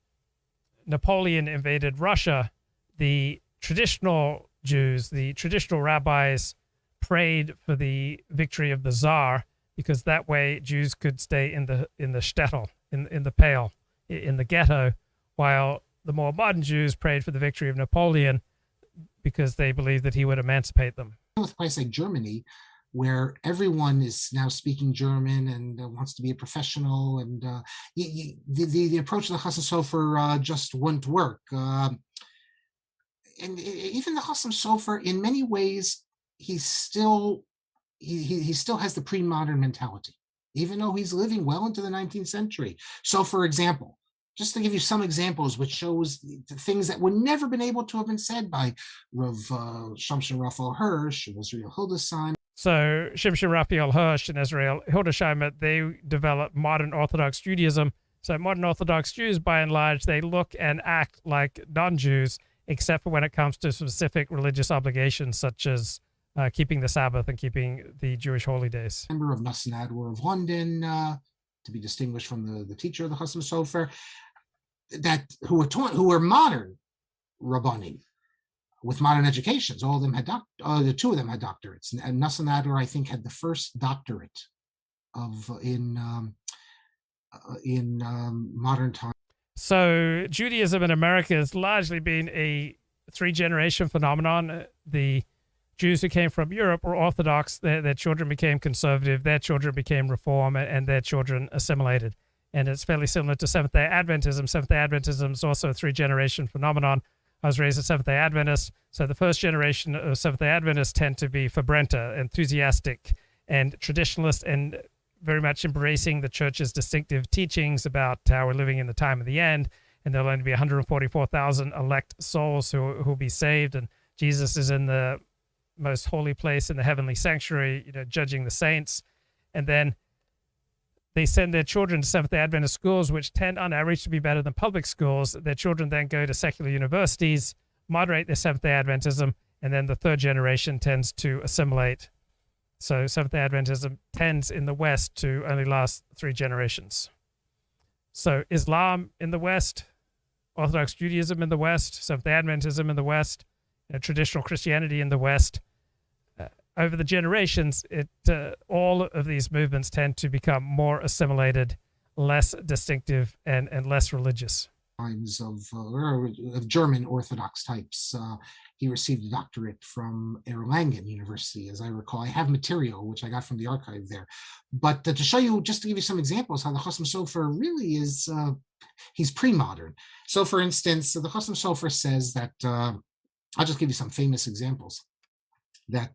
Napoleon invaded Russia, the traditional Jews, the traditional rabbis prayed for the victory of the Tsar, because that way Jews could stay in the shtetl, in the pale, in the ghetto, while the more modern Jews prayed for the victory of Napoleon because they believed that he would emancipate them. With a place like Germany, where everyone is now speaking German and wants to be a professional, and the approach of the Chasam Sofer just wouldn't work. And even the Chasam Sofer, in many ways, he still has the pre-modern mentality, even though he's living well into the 19th century. So, for example, just to give you some examples, which shows the things that would never been able to have been said by Rav Shamshon Raphael Hirsch and Israel Hildesheim. So Shimshon Raphael Hirsch and Israel Hildesheim, they developed modern Orthodox Judaism. So modern Orthodox Jews, by and large, they look and act like non-Jews, except for when it comes to specific religious obligations, such as keeping the Sabbath and keeping the Jewish holy days. Member of Nasheed of London, to be distinguished from the teacher of the Chasam Sofer, who were modern Rabbanim with modern educations. All of them had the two of them had doctorates, and Nassim Adler, I think, had the first doctorate in modern times. So Judaism in America has largely been a three-generation phenomenon. The Jews who came from Europe were Orthodox. Their children became conservative. Their children became Reform, and their children assimilated. And it's fairly similar to Seventh-day Adventism. Seventh-day Adventism is also a three-generation phenomenon. I was raised a Seventh-day Adventist, so the first generation of Seventh-day Adventists tend to be ferbrenta, enthusiastic, and traditionalist, and very much embracing the church's distinctive teachings about how we're living in the time of the end, and there'll only be 144,000 elect souls who will be saved, and Jesus is in the most holy place in the heavenly sanctuary, judging the saints. And then they send their children to Seventh-day Adventist schools, which tend on average to be better than public schools. Their children then go to secular universities, moderate their Seventh-day Adventism, and then the third generation tends to assimilate. So Seventh-day Adventism tends in the West to only last 3 generations. So Islam in the West, Orthodox Judaism in the West, Seventh-day Adventism in the West, traditional Christianity in the West. Over the generations, all of these movements tend to become more assimilated, less distinctive, and less religious. Times of German Orthodox types. He received a doctorate from Erlangen University, as I recall. I have material which I got from the archive there. But to show you, just to give you some examples, how the Chasam Sofer really is, he's pre-modern. So, for instance, the Chasam Sofer says that, I'll just give you some famous examples, that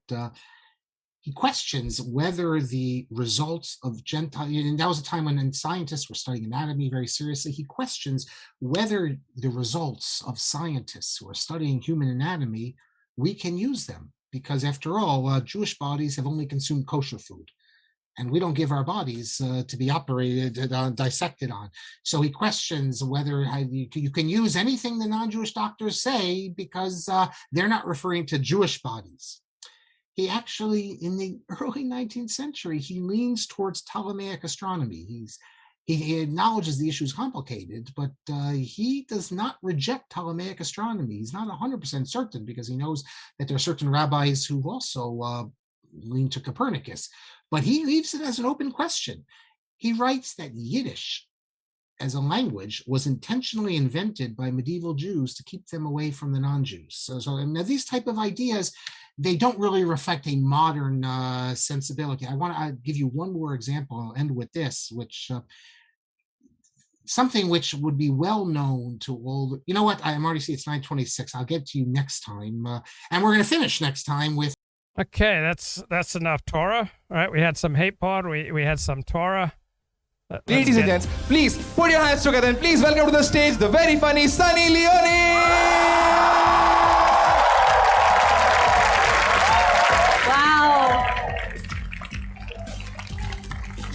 he questions whether the results of Gentile, and that was a time when scientists were studying anatomy very seriously, he questions whether the results of scientists who are studying human anatomy, we can use them. Because after all, Jewish bodies have only consumed kosher food, and we don't give our bodies to be operated, dissected on. So he questions whether you can use anything the non-Jewish doctors say, because they're not referring to Jewish bodies. He actually, in the early 19th century, he leans towards Ptolemaic astronomy. He acknowledges the issue is complicated, but he does not reject Ptolemaic astronomy. He's not 100% certain, because he knows that there are certain rabbis who also lean to Copernicus. But he leaves it as an open question. He writes that Yiddish as a language was intentionally invented by medieval Jews to keep them away from the non-Jews. So now these type of ideas, they don't really reflect a modern sensibility. I want to give you one more example. I'll end with this, which something which would be well known to all. You know what? I'm already see it's 9:26. I'll get to you next time, and we're going to finish next time with. Okay, that's enough Torah. All right, we had some hate pod. We had some Torah. Ladies and gents, please put your hands together and please welcome to the stage the very funny Sunny Leone! Wow.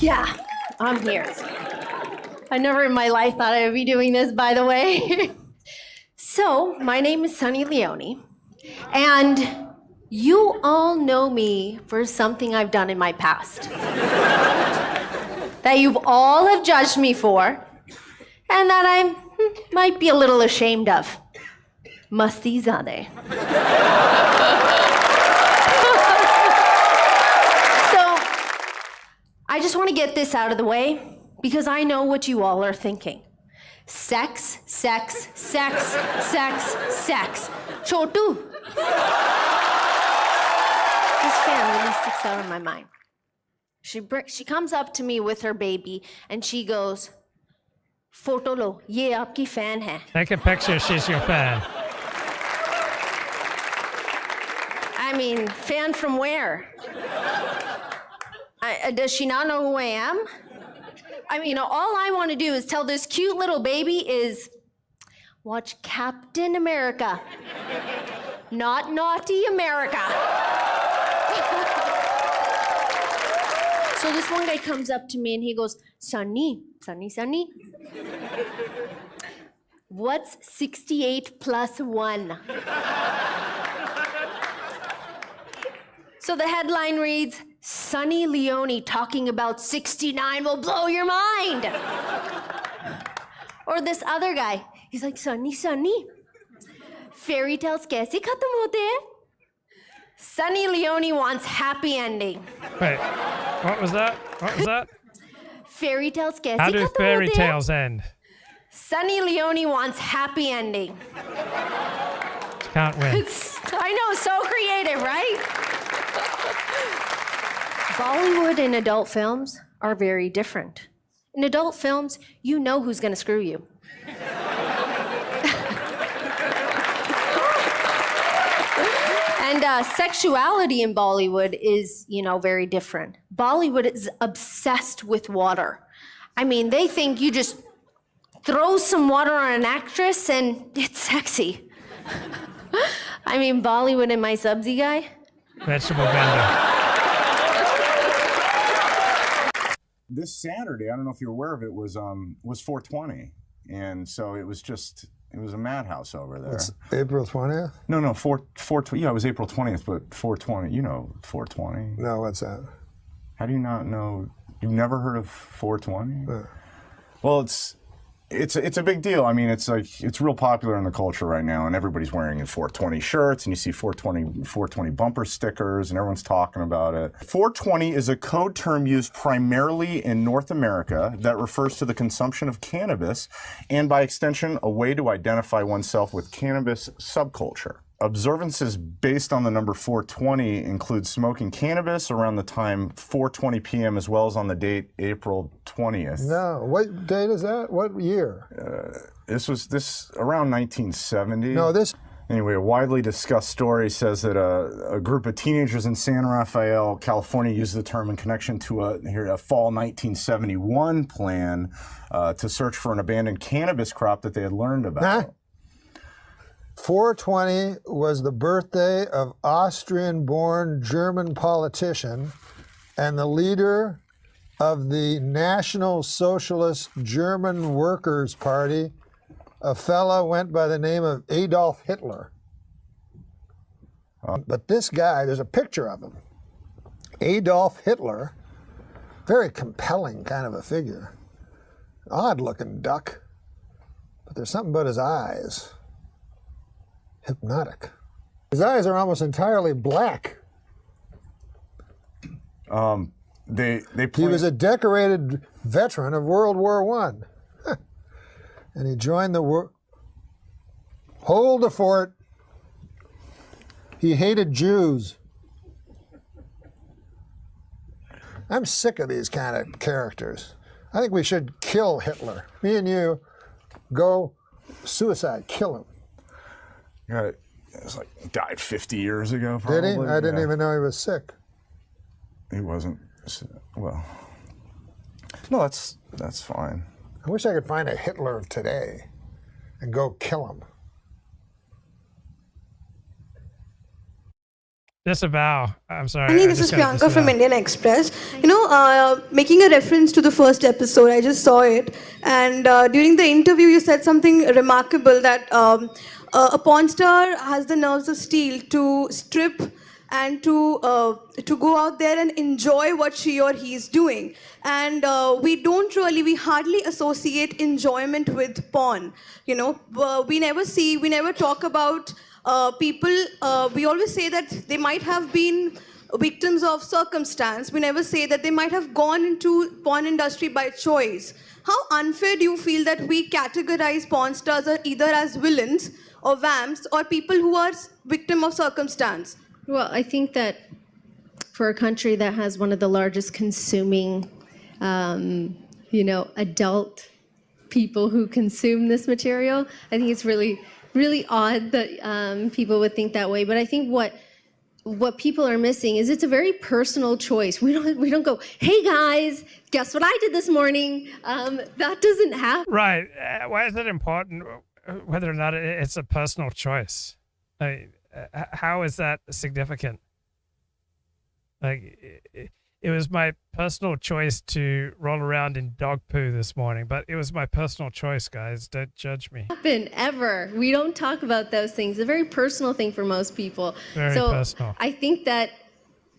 Yeah, I'm here. I never in my life thought I would be doing this, by the way. So, my name is Sunny Leone, and you all know me for something I've done in my past. That you all have judged me for, and that I might be a little ashamed of. Masti Zadeh. So, I just want to get this out of the way, because I know what you all are thinking. Sex, sex, sex, sex, sex. Chotu. This fan really sticks out in my mind. She comes up to me with her baby and she goes, "Photo lo, ye aapki fan hai." Take a picture, she's your fan. I mean, fan from where? Does she not know who I am? I mean, all I want to do is tell this cute little baby is watch Captain America, not Naughty America. So this one guy comes up to me and he goes, Sunny, what's 68 plus 1? So the headline reads, Sunny Leone talking about 69 will blow your mind. Or this other guy, he's like, Sunny, fairy tales kaise khatam hote hain? Sunny Leone wants happy ending. Wait, what was that? Fairy tales kaise How do khatam fairy hote hain? tales end? Sunny Leone wants happy ending. Can't win. I know, so creative, right? Bollywood and adult films are very different. In adult films, you know who's gonna screw you. And sexuality in Bollywood is, very different. Bollywood is obsessed with water. I mean, they think you just throw some water on an actress and it's sexy. I mean, Bollywood and my Sabzi guy. Vegetable vendor. This Saturday, I don't know if you're aware of it, was 420, and so it was a madhouse over there. It's April 20th? No, 420. Yeah, it was April 20th, but 420. You know 420. No, what's that? How do you not know? You've never heard of 420? Well, it's a big deal. I mean, it's real popular in the culture right now, and everybody's wearing 420 shirts, and you see 420 bumper stickers, and everyone's talking about it. 420 is a code term used primarily in North America that refers to the consumption of cannabis, and by extension, a way to identify oneself with cannabis subculture. Observances based on the number 420 include smoking cannabis around the time 4:20 p.m. as well as on the date April 20th. No, what date is that? What year? This was around 1970. No, this. Anyway, a widely discussed story says that a group of teenagers in San Rafael, California, used the term in connection to a fall 1971 plan to search for an abandoned cannabis crop that they had learned about. 420 was the birthday of Austrian-born German politician and the leader of the National Socialist German Workers' Party, a fella went by the name of Adolf Hitler. But this guy, there's a picture of him. Adolf Hitler, very compelling kind of a figure. Odd-looking duck, but there's something about his eyes. Hypnotic. His eyes are almost entirely black. He was a decorated veteran of World War I. and he joined the war. Hold the fort. He hated Jews. I'm sick of these kind of characters. I think we should kill Hitler. Me and you go suicide, kill him. Yeah, it was like he died 50 years ago, probably. Did he? I didn't even know he was sick. He wasn't, well, no, that's fine. I wish I could find a Hitler of today and go kill him. Disavow. I'm sorry. Annie, this is Priyanka from Indian Express. Making a reference to the first episode, I just saw it. And during the interview, you said something remarkable that a porn star has the nerves of steel to strip and to go out there and enjoy what she or he is doing. And we hardly associate enjoyment with porn. We never talk about people. We always say that they might have been victims of circumstance. We never say that they might have gone into porn industry by choice. How unfair do you feel that we categorize porn stars either as villains or vamps or people who are victim of circumstance? Well, I think that for a country that has one of the largest consuming, adult people who consume this material, I think it's really odd that people would think that way. But I think what people are missing is it's a very personal choice. We don't go, hey guys, guess what I did this morning? That doesn't happen. Right. Why is it important whether or not it's a personal choice? How is that significant? It was my personal choice to roll around in dog poo this morning, but it was my personal choice, guys. Don't judge me. Happen ever. We don't talk about those things. It's a very personal thing for most people. Very personal. I think that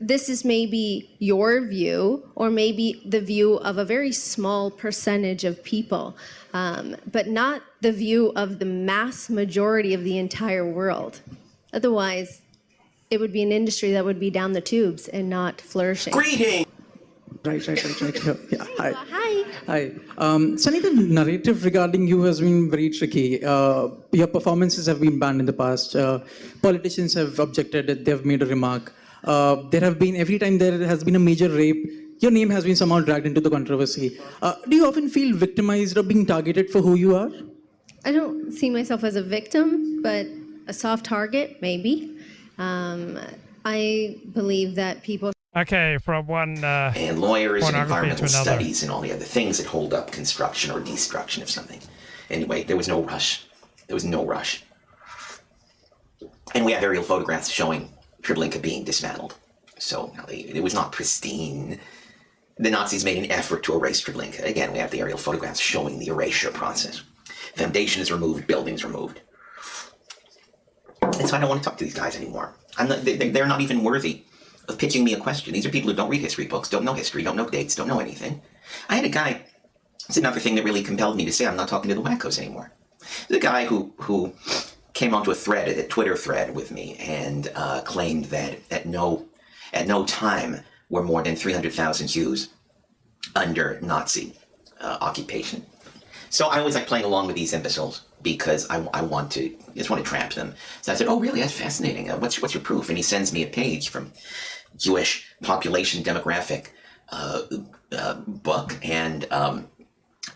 this is maybe your view or maybe the view of a very small percentage of people, but not the view of the mass majority of the entire world. Otherwise, it would be an industry that would be down the tubes and not flourishing. Greeting! Right. Yeah. Hi. Sunny, the narrative regarding you has been very tricky. Your performances have been banned in the past. Politicians have objected that they have made a remark. There have been, every time there has been a major rape, your name has been somehow dragged into the controversy. Do you often feel victimized or being targeted for who you are? I don't see myself as a victim, but a soft target, maybe. I believe that people... Okay, from one and lawyers and environmental to studies and all the other things that hold up construction or destruction of something. Anyway, there was no rush. And we have aerial photographs showing Treblinka being dismantled. So it was not pristine. The Nazis made an effort to erase Treblinka. Again, we have the aerial photographs showing the erasure process. Foundation is removed, buildings removed. And so I don't want to talk to these guys anymore. They're not even worthy of pitching me a question. These are people who don't read history books, don't know history, don't know dates, don't know anything. I had a guy, it's another thing that really compelled me to say I'm not talking to the wackos anymore. There's a guy who came onto a Twitter thread with me and claimed that at no time were more than 300,000 Jews under Nazi occupation. So I always like playing along with these imbeciles because I just want to trap them. So I said, oh really, that's fascinating. What's your proof? And he sends me a page from Jewish population demographic book, and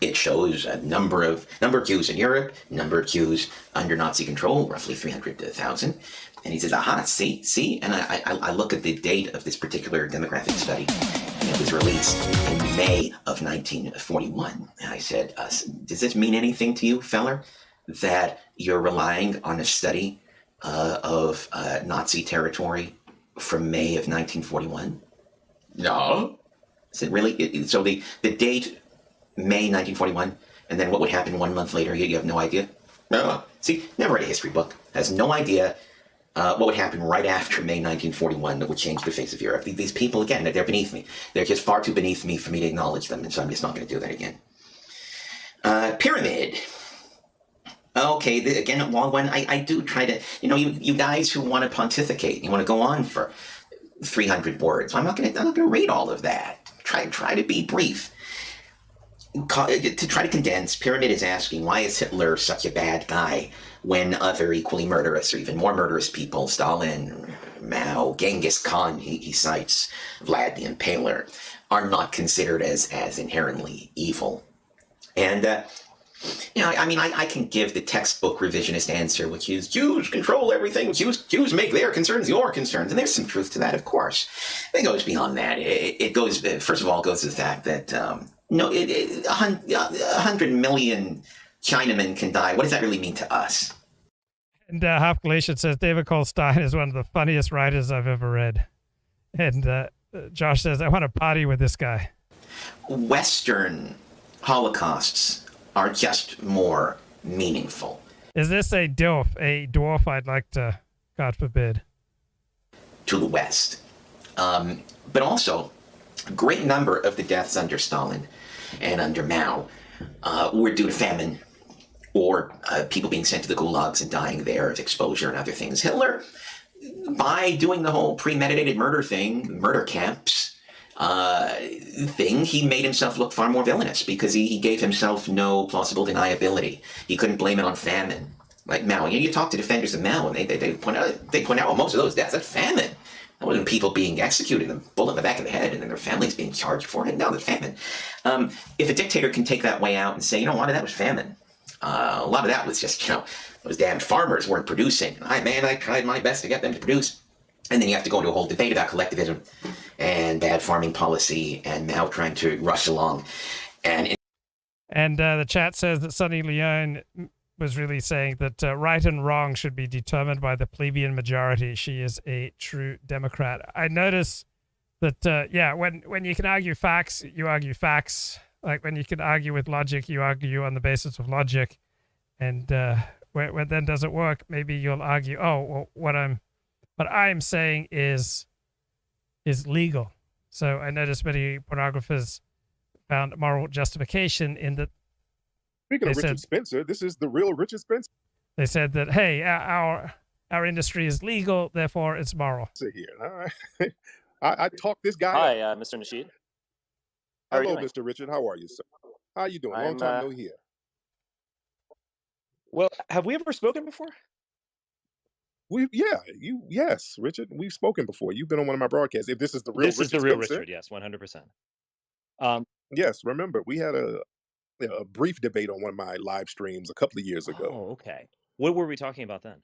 it shows a number of Jews in Europe, number of Jews under Nazi control, roughly 300,000. And he says, aha, see? And I look at the date of this particular demographic study, and it was released in May of 1941. And I said, does this mean anything to you, feller, that you're relying on a study of Nazi territory from May of 1941? No. Is it really? So the date, May 1941, and then what would happen 1 month later, you have no idea? No. See, never read a history book. Has no idea what would happen right after May 1941 that would change the face of Europe. These people, again, they're beneath me. They're just far too beneath me for me to acknowledge them, and so I'm just not going to do that again. Pyramid. Okay, again, a long one. I do try to, you guys who want to pontificate, you want to go on for 300 words. I'm not going to read all of that. Try to be brief. to try to condense, Pyramid is asking, why is Hitler such a bad guy when other equally murderous or even more murderous people, Stalin, Mao, Genghis Khan, he cites, Vlad the Impaler, are not considered as inherently evil? And, I can give the textbook revisionist answer, which is Jews control everything. Jews make their concerns your concerns. And there's some truth to that, of course. It goes beyond that. It goes, first of all, it goes to the fact that 100 million Chinamen can die. What does that really mean to us? And Half Galatian says, David Cole Stein is one of the funniest writers I've ever read. And Josh says, I want to party with this guy. Western Holocausts are just more meaningful. Is this a dwarf? A dwarf I'd like to, God forbid. To the West. But also, a great number of the deaths under Stalin and under Mao were due to famine or people being sent to the gulags and dying there of exposure and other things. Hitler, by doing the whole premeditated murder thing, murder camps thing, he made himself look far more villainous because he gave himself no plausible deniability. He couldn't blame it on famine. Like Mao, you talk to defenders of Mao and they point out, well, most of those deaths, that's famine. That wasn't people being executed, a bullet in the back of the head, and then their families being charged for it. No, that's famine. If a dictator can take that way out and say, you know, a lot of that was famine. A lot of that was just, those damn farmers weren't producing. I tried my best to get them to produce. And then you have to go into a whole debate about collectivism and bad farming policy and Mao trying to rush along. And the chat says that Sonny Leone was really saying that right and wrong should be determined by the plebeian majority. She is a true Democrat. I notice that, when you can argue facts, you argue facts. Like when you can argue with logic, you argue on the basis of logic. And when that doesn't work, maybe you'll argue, what I'm saying is legal. So I noticed many pornographers found moral justification in that. Speaking of Richard Spencer, this is the real Richard Spencer. They said that, hey, our industry is legal, therefore it's moral. Sit here. All right. I talked this guy. Hi, Mr. Nasheed. Hello, Mr. Richard. How are you, sir? How are you doing? Long time no hear. Well, have we ever spoken before? Yes, Richard. We've spoken before. You've been on one of my broadcasts. If this is the real Richard This is the real Spencer, Richard, yes, 100%. Yes, remember, we had a brief debate on one of my live streams a couple of years ago. Oh, okay. What were we talking about then?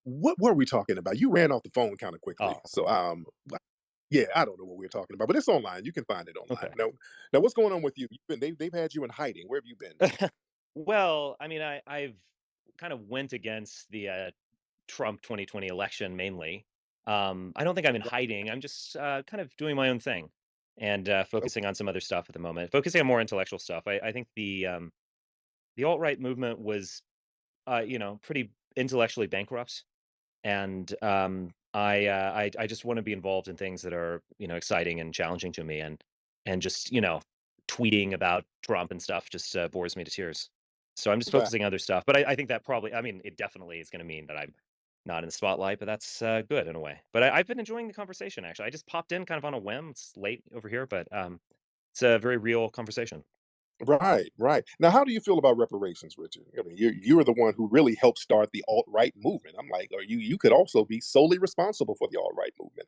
What were we talking about? You ran off the phone kind of quickly. Oh. So, yeah, I don't know what we were talking about, but it's online. You can find it online. Okay. Now, what's going on with you? They've had you in hiding. Where have you been? Well, I mean, I've kind of went against the Trump 2020 election mainly. I don't think I'm in hiding. I'm just kind of doing my own thing and focusing on some other stuff at the moment, focusing on more intellectual stuff. I think the alt-right movement was, pretty intellectually bankrupt. And I just want to be involved in things that are, exciting and challenging to me, and just, tweeting about Trump and stuff just bores me to tears. So I'm just focusing on other stuff. But I think that probably, it definitely is going to mean that I'm not in the spotlight, but that's good in a way. But I've been enjoying the conversation, actually. I just popped in kind of on a whim. It's late over here, but it's a very real conversation. Right. Now, how do you feel about reparations, Richard? I mean, you're the one who really helped start the alt-right movement. I'm like, you could also be solely responsible for the alt-right movement.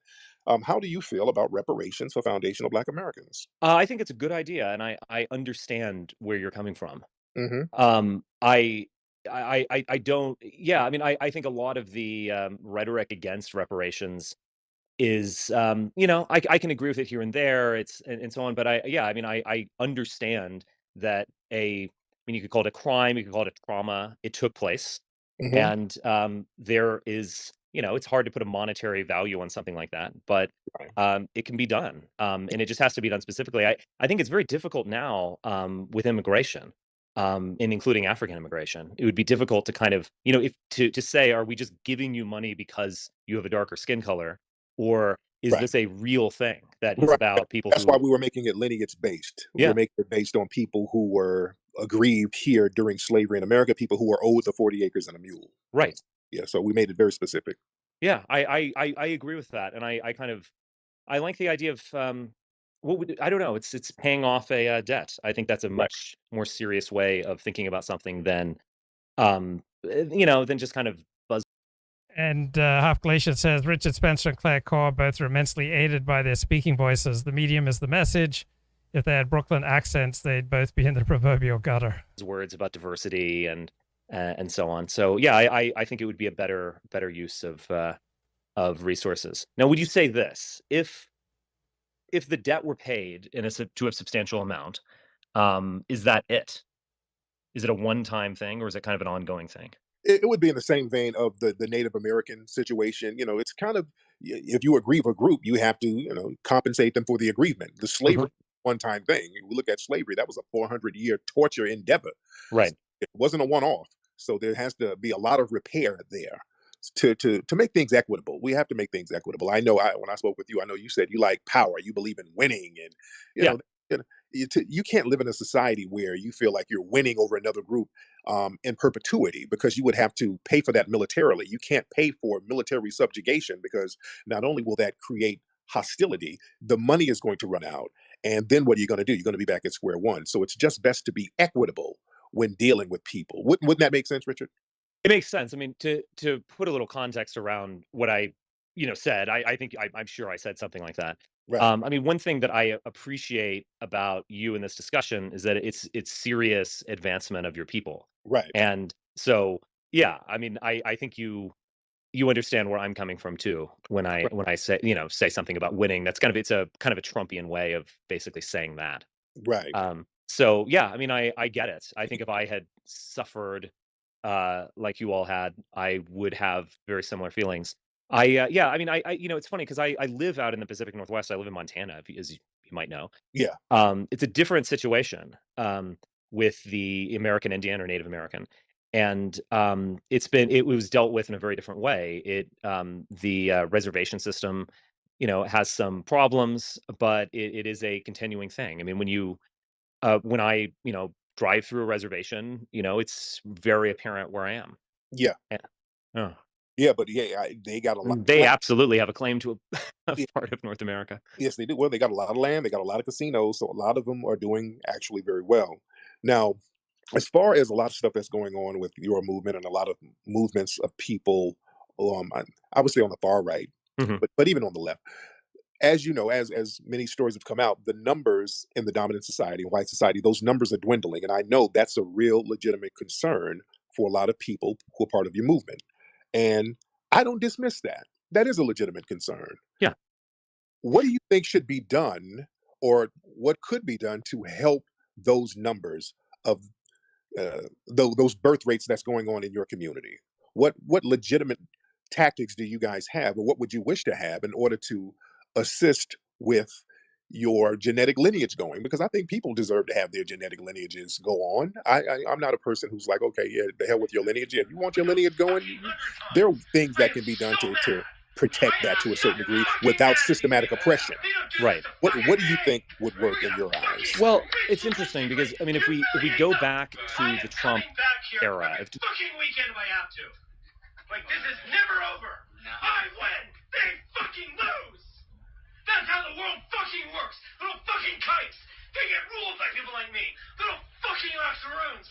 How do you feel about reparations for foundational Black Americans? I think it's a good idea, and I understand where you're coming from. Mm-hmm. I don't. Yeah, I think a lot of the rhetoric against reparations is, I can agree with it here and there. And so on. But I understand that you could call it a crime, you could call it a trauma. It took place, Mhm. and there is, it's hard to put a monetary value on something like that, but it can be done, and it just has to be done specifically. I think it's very difficult now with immigration. And including African immigration, it would be difficult to kind of, if to say, are we just giving you money because you have a darker skin color, or is Right. this a real thing that is Right. about people That's who? why we were making it lineage based. We Yeah. were making it based on people who were aggrieved here during slavery in America, people who were owed the 40 acres and a mule. Right. Yeah, so we made it very specific. Yeah, I agree with that, and I like the idea of I don't know. It's paying off a debt. I think that's a much more serious way of thinking about something than, than just kind of buzz. And Half Glacier says Richard Spencer and Claire Carr both were immensely aided by their speaking voices. The medium is the message. If they had Brooklyn accents, they'd both be in the proverbial gutter. Words about diversity and so on. So yeah, I think it would be a better use of resources. Now, would you say this? If the debt were paid to a substantial amount, is that it? Is it a one-time thing, or is it kind of an ongoing thing? It would be in the same vein of the Native American situation. It's kind of, if you aggrieve a group, you have to, compensate them for the aggrievement. The slavery one-time thing. We look at slavery, that was a 400-year torture endeavor. Right. It wasn't a one-off. So there has to be a lot of repair there to make things equitable. We have to make things equitable. I know when I spoke with you, I know you said you like power, you believe in winning, and you can't live in a society where you feel like you're winning over another group in perpetuity, because you would have to pay for that militarily. You can't pay for military subjugation, because not only will that create hostility, the money is going to run out. And then what are you going to do? You're going to be back at square one. So it's just best to be equitable when dealing with people. Wouldn't that make sense, Richard? It makes sense. I mean, to put a little context around what I said, I think I'm sure I said something like that. Right. I mean, one thing that I appreciate about you in this discussion is that it's serious advancement of your people. Right. And so, yeah, I mean, I think you understand where I'm coming from too when I say something about winning. It's a kind of a Trumpian way of basically saying that. Right. So yeah, I mean, I get it. I think if I had suffered like you all had, I would have very similar feelings. I mean, it's funny because I live out in the Pacific Northwest. I live in Montana, as you might know. Yeah. It's a different situation with the American Indian or Native American, and it was dealt with in a very different way. The reservation system, has some problems, but it is a continuing thing. I mean, when I drive through a reservation, it's very apparent where I am. Yeah. Oh. Yeah, but yeah, they got a lot. They absolutely have a claim to a part of North America. Yes, they do. Well, they got a lot of land. They got a lot of casinos. So a lot of them are doing actually very well. Now, as far as a lot of stuff that's going on with your movement and a lot of movements of people, I would say on the far right, but even on the left, as you know, as many stories have come out, the numbers in the dominant society, white society, those numbers are dwindling. And I know that's a real legitimate concern for a lot of people who are part of your movement. And I don't dismiss that. That is a legitimate concern. Yeah. What do you think should be done, or what could be done to help those numbers of those birth rates that's going on in your community? What legitimate tactics do you guys have, or what would you wish to have in order to assist with your genetic lineage going? Because I think people deserve to have their genetic lineages go on. I'm not a person who's like, okay, yeah, the hell with your lineage. If you want your lineage going, there are things that can be done to protect that to a certain degree without systematic oppression. Right. What do you think would work in your eyes? Well, it's interesting because I mean, if we go back to the Trump era, fucking weekend if I have to. Like, this is never over. I win, they fucking lose. That's how the world fucking works. Little fucking kites. They get ruled by people like me. Little fucking octoroons.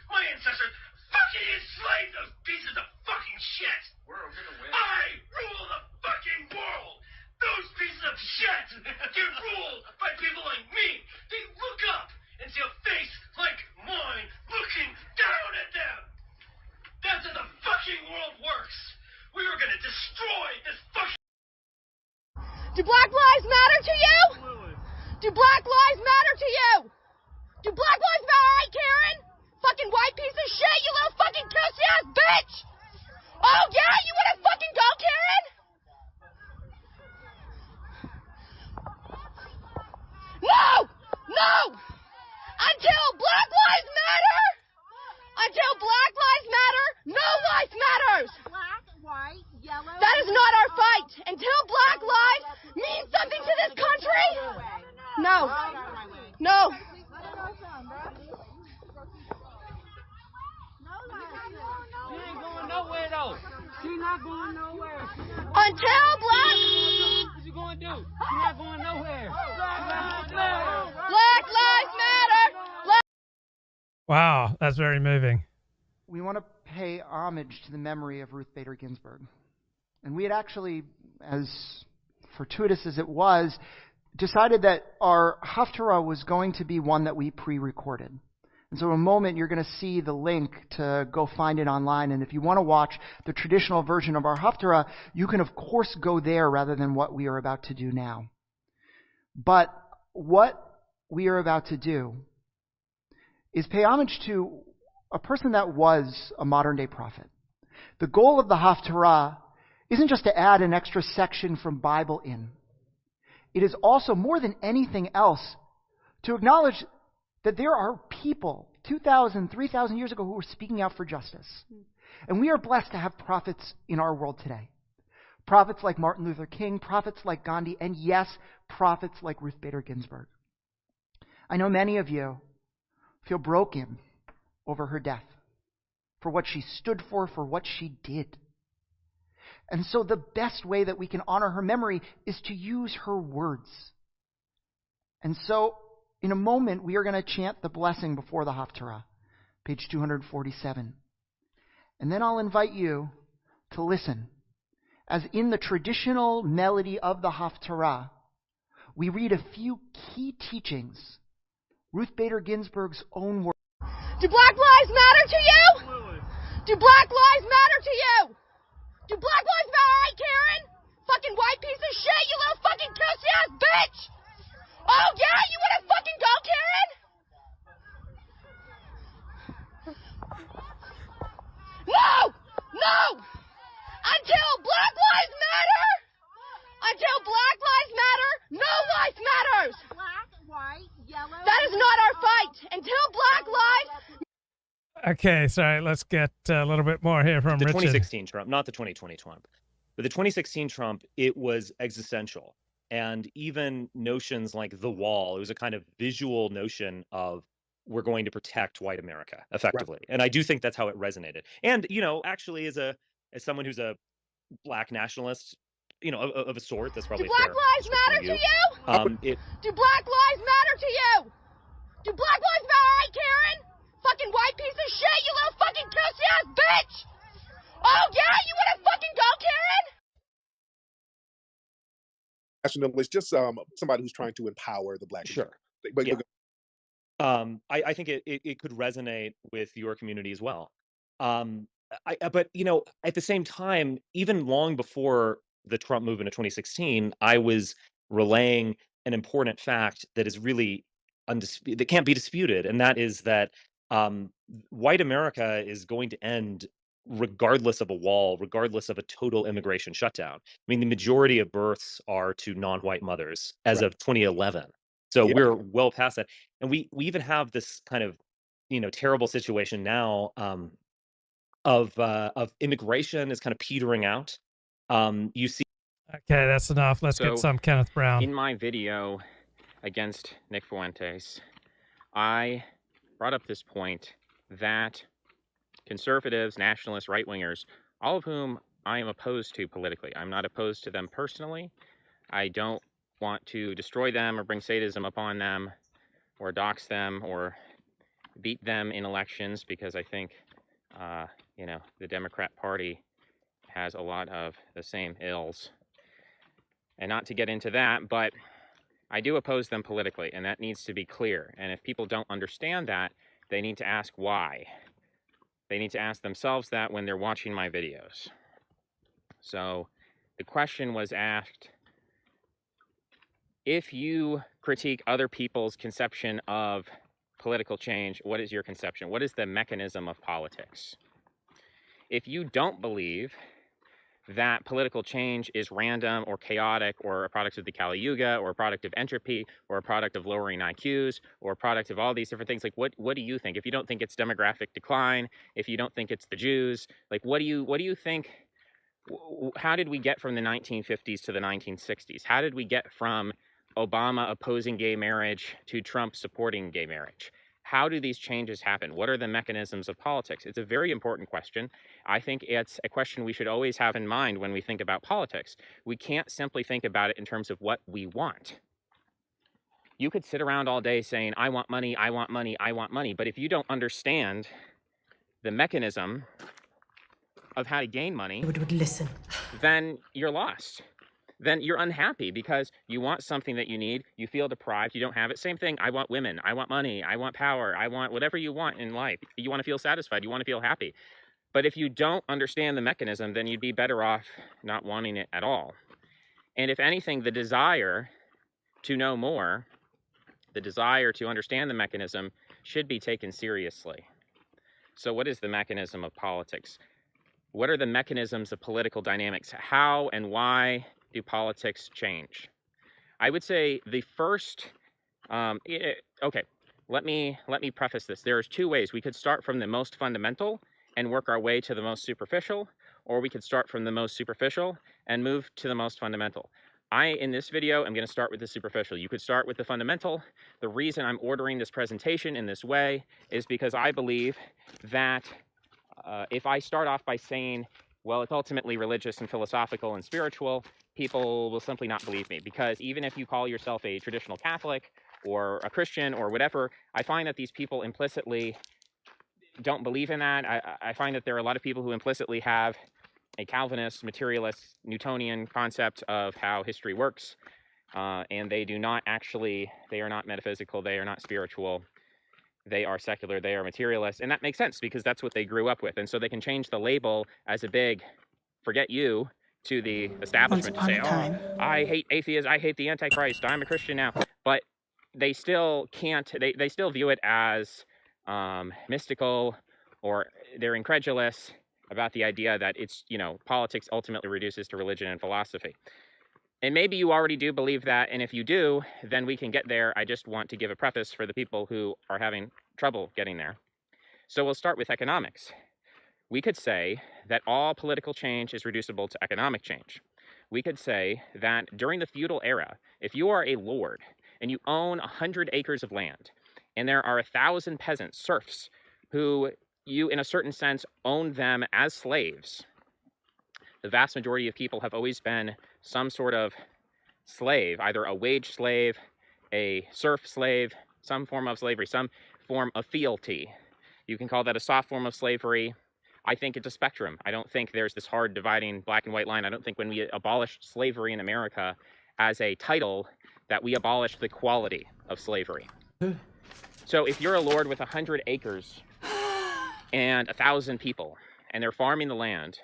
My ancestors fucking enslaved those pieces of fucking shit. I rule the fucking world. Those pieces of shit get ruled by people like me. They look up and see a face like mine looking down at them. That's how the fucking world works. We are gonna destroy this fucking... Do Black Lives matter to you? Do Black Lives matter to you? Do Black Lives matter, right, Karen? Fucking white piece of shit, you little fucking pussy-ass bitch! Oh, yeah? You wanna fucking go, Karen? No! No! Until Black Lives matter! Until Black Lives matter, no life matters! Black, white, yellow... That is not our fight! Until Black Lives means something to this country! No. No. She ain't going nowhere, though. She's not going nowhere. Until Black... you gonna do? You're not going nowhere. Black Lives Matter. Black Lives Matter. Wow, that's very moving. We want to pay homage to the memory of Ruth Bader Ginsburg. And we had actually, as fortuitous as it was, decided that our Haftarah was going to be one that we pre-recorded. And so in a moment, you're going to see the link to go find it online. And if you want to watch the traditional version of our Haftarah, you can, of course, go there rather than what we are about to do now. But what we are about to do is pay homage to a person that was a modern-day prophet. The goal of the Haftarah isn't just to add an extra section from Bible in. It is also, more than anything else, to acknowledge that there are people 2,000, 3,000 years ago who were speaking out for justice. And we are blessed to have prophets in our world today. Prophets like Martin Luther King, prophets like Gandhi, and yes, prophets like Ruth Bader Ginsburg. I know many of you feel broken over her death, for what she stood for what she did. And so the best way that we can honor her memory is to use her words. And so in a moment, we are going to chant the blessing before the Haftarah, page 247. And then I'll invite you to listen, as in the traditional melody of the Haftarah, we read a few key teachings, Ruth Bader Ginsburg's own words. Do Black Lives matter to you? Do Black Lives matter to you? Do Black Lives matter, right, Karen? Fucking white piece of shit, you little fucking pussy ass bitch! Oh yeah, you wanna fucking go, Karen? No! No! Until Black Lives matter! Until Black Lives matter, no life matters! Black, white, yellow. That is not our fight! Until Black Lives... Okay, sorry, let's get a little bit more here from The Richard. 2016 Trump, not the 2020 Trump. But the 2016 Trump, it was existential. And even notions like the wall, it was a kind of visual notion of we're going to protect white America effectively. Right. And I do think that's how it resonated. And, you know, actually as someone who's a black nationalist, you know, of a sort, that's probably Do Black Lives matter to you? Do Black Lives matter to you? Do Black Lives matter, right, Karen? Fucking white piece of shit, you little fucking pussy ass bitch! Oh yeah, you wanna fucking go, Karen? Nationalist, just somebody who's trying to empower the black Sure. community. I think it could resonate with your community as well. But you know, at the same time, even long before the Trump movement of 2016, I was relaying an important fact that is really that can't be disputed, and that is that white America is going to end regardless of a wall, regardless of a total immigration shutdown. I mean, the majority of births are to non-white mothers as of 2011. So we're well past that. And we even have this kind of, you know, terrible situation now of immigration is kind of petering out. You see. Okay, that's enough. Let's get some Kenneth Brown. In my video against Nick Fuentes, I brought up this point that conservatives, nationalists, right-wingers, all of whom I am opposed to politically. I'm not opposed to them personally. I don't want to destroy them or bring sadism upon them or dox them or beat them in elections, because I think, you know, the Democrat Party has a lot of the same ills. And not to get into that, but I do oppose them politically, and that needs to be clear. And if people don't understand that, they need to ask why. They need to ask themselves that when they're watching my videos. So the question was asked, if you critique other people's conception of political change, what is your conception? What is the mechanism of politics? If you don't believe that political change is random or chaotic or a product of the Kali Yuga or a product of entropy or a product of lowering IQs or a product of all these different things, like what do you think? If you don't think it's demographic decline, if you don't think it's the Jews, like what do you think? How did we get from the 1950s to the 1960s? How did we get from Obama opposing gay marriage to Trump supporting gay marriage? How do these changes happen? What are the mechanisms of politics? It's a very important question. I think it's a question we should always have in mind when we think about politics. We can't simply think about it in terms of what we want. You could sit around all day saying, I want money, I want money, I want money. But if you don't understand the mechanism of how to gain money, would listen, then you're lost. Then you're unhappy because you want something that you need, you feel deprived, you don't have it. Same thing, I want women, I want money, I want power, I want whatever you want in life. You want to feel satisfied, you want to feel happy. But if you don't understand the mechanism, then you'd be better off not wanting it at all. And if anything, the desire to know more, the desire to understand the mechanism should be taken seriously. So what is the mechanism of politics? What are the mechanisms of political dynamics? How and why do politics change? I would say the first, okay, let me preface this. There's two ways. We could start from the most fundamental and work our way to the most superficial, or we could start from the most superficial and move to the most fundamental. In this video, I'm going to start with the superficial. You could start with the fundamental. The reason I'm ordering this presentation in this way is because I believe that if I start off by saying, well, it's ultimately religious and philosophical and spiritual, people will simply not believe me. Because even if you call yourself a traditional Catholic or a Christian or whatever, I find that these people implicitly don't believe in that. I find that there are a lot of people who implicitly have a Calvinist, materialist, Newtonian concept of how history works, and they do not actually, they are not metaphysical, they are not spiritual, they are secular, they are materialist, and that makes sense because that's what they grew up with, and so they can change the label as a big, forget you, to the establishment to say, oh, I hate atheists, I hate the Antichrist, I'm a Christian now, but they still can't, they still view it as mystical, or they're incredulous about the idea that it's, politics ultimately reduces to religion and philosophy. And maybe you already do believe that, and if you do, then we can get there. I just want to give a preface for the people who are having trouble getting there. So we'll start with economics. We could say that all political change is reducible to economic change. We could say that during the feudal era, if you are a lord and you own 100 acres of land, and there are 1,000 peasants, serfs, who you, in a certain sense, own them as slaves. The vast majority of people have always been some sort of slave, either a wage slave, a serf slave, some form of slavery, some form of fealty. You can call that a soft form of slavery. I think it's a spectrum. I don't think there's this hard dividing black and white line. I don't think when we abolished slavery in America as a title that we abolished the quality of slavery. So if you're a lord with 100 acres and 1,000 people, and they're farming the land,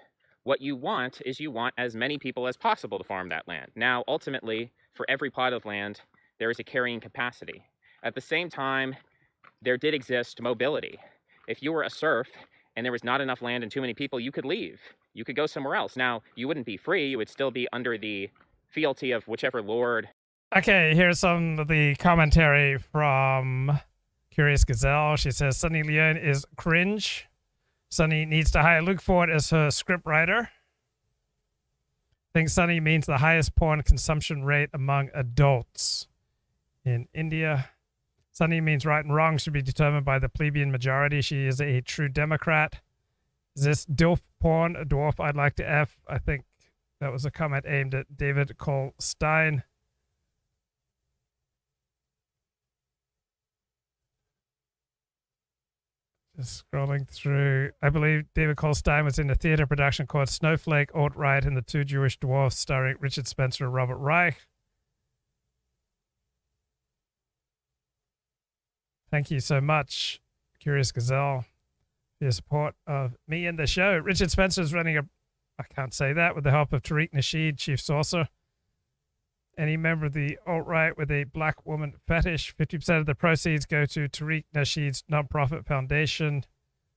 what you want is you want as many people as possible to farm that land. Now, ultimately, for every plot of land, there is a carrying capacity. At the same time, there did exist mobility. If you were a serf and there was not enough land and too many people, you could leave. You could go somewhere else. Now, you wouldn't be free. You would still be under the fealty of whichever lord. Okay, here's some of the commentary from Curious Gazelle. She says, Sunny Leone is cringe. Sunny needs to hire Luke Ford as her scriptwriter. Thinks Sunny means the highest porn consumption rate among adults in India. Sunny means right and wrong should be determined by the plebeian majority. She is a true Democrat. Is this DILF porn a dwarf I'd like to F? I think that was a comment aimed at David Cole Stein. Just scrolling through. I believe David Cole Stein was in a theater production called Snowflake, Alt-Right, and the Two Jewish Dwarfs, starring Richard Spencer and Robert Reich. Thank you so much, Curious Gazelle, for your support of me and the show. Richard Spencer is running I can't say that, with the help of Tariq Nasheed, Chief Saucer. Any member of the alt-right with a black woman fetish, 50% of the proceeds go to Tariq Nasheed's nonprofit foundation.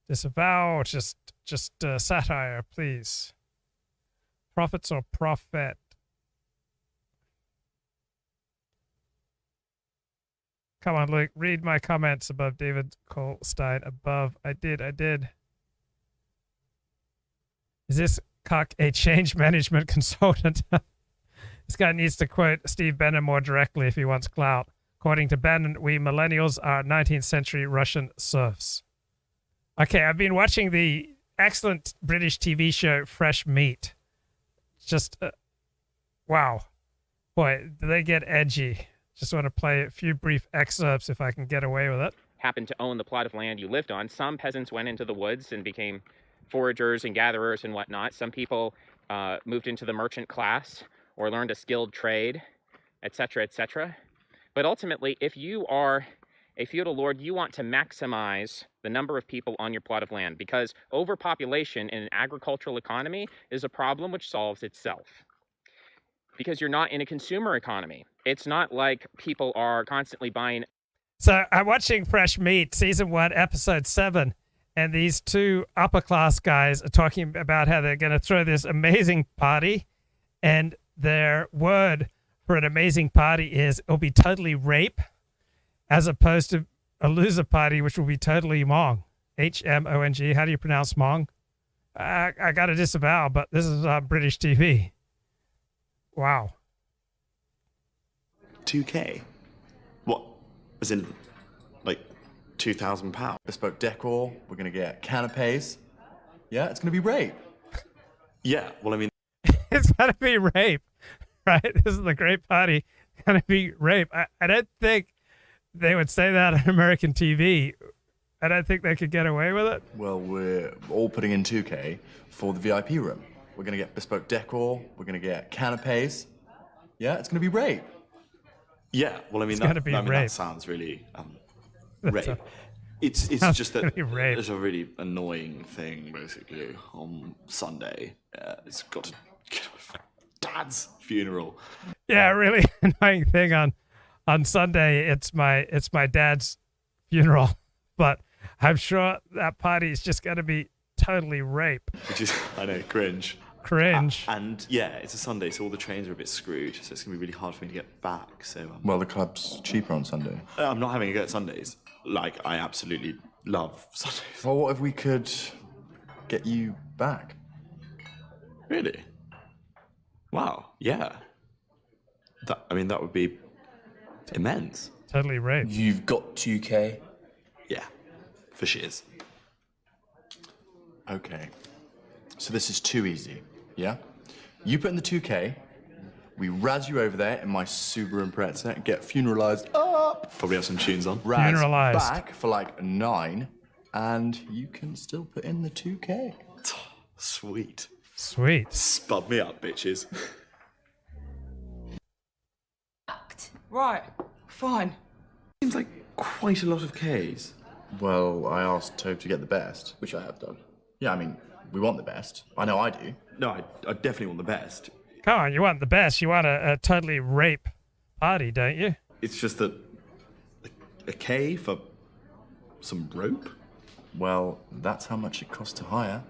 Disavow, or just satire, please. Profits or profit? Come on, Luke, read my comments above David Cole Stein above. I did. Is this cock a change management consultant? This guy needs to quote Steve Bannon more directly if he wants clout. According to Bannon, we millennials are 19th century Russian serfs. Okay, I've been watching the excellent British TV show Fresh Meat. Just, wow. Boy, do they get edgy. Just want to play a few brief excerpts if I can get away with it. Happened to own the plot of land you lived on. Some peasants went into the woods and became foragers and gatherers and whatnot. Some people moved into the merchant class or learned a skilled trade, etc., etc. But ultimately, if you are a feudal lord, you want to maximize the number of people on your plot of land, because overpopulation in an agricultural economy is a problem which solves itself. Because you're not in a consumer economy. It's not like people are constantly buying. So I'm watching Fresh Meat, season 1, episode 7, and these two upper class guys are talking about how they're going to throw this amazing party, and their word for an amazing party is it'll be totally rape, as opposed to a loser party, which will be totally Hmong. Hmong. How do you pronounce Hmong? I got to disavow, but this is British TV. Wow. 2K? What? As in, like, £2,000? Bespoke decor, we're going to get canapes. Yeah, it's going to be rape. Yeah, well, I mean... It's going to be rape, right? This is the great party. It's going to be rape. I don't think they would say that on American TV. I don't think they could get away with it. Well, we're all putting in 2K for the VIP room. We're going to get bespoke decor. We're going to get canapes. Yeah, it's going to be rape. Yeah, well, I mean, that sounds really rape. It's just that there's a really annoying thing, basically, on Sunday. It's got to Dad's funeral. Yeah, really annoying thing on Sunday. It's my dad's funeral, but I'm sure that party is just going to be totally rape. Which is, I know, cringe. Cringe. And yeah, it's a Sunday, so all the trains are a bit screwed, so it's going to be really hard for me to get back. So well, the club's cheaper on Sunday. I'm not having a go at Sundays. Like, I absolutely love Sundays. Well, what if we could get you back? Really? Wow, yeah. That would be immense. Totally rape. You've got 2K? Yeah, for shiz. Okay. So this is too easy, yeah? You put in the 2K, we razz you over there in my Subaru Impreza, get funeralized up. Probably have some tunes on. Razz back for like 9, and you can still put in the 2K. Sweet. Sweet. Spud me up, bitches. Right, fine. Seems like quite a lot of Ks. Well, I asked Tobe to get the best, which I have done. Yeah, I mean, we want the best. I know I do. No, I definitely want the best. Come on, you want the best. You want a totally rape party, don't you? It's just that a K for some rope? Well, that's how much it costs to hire.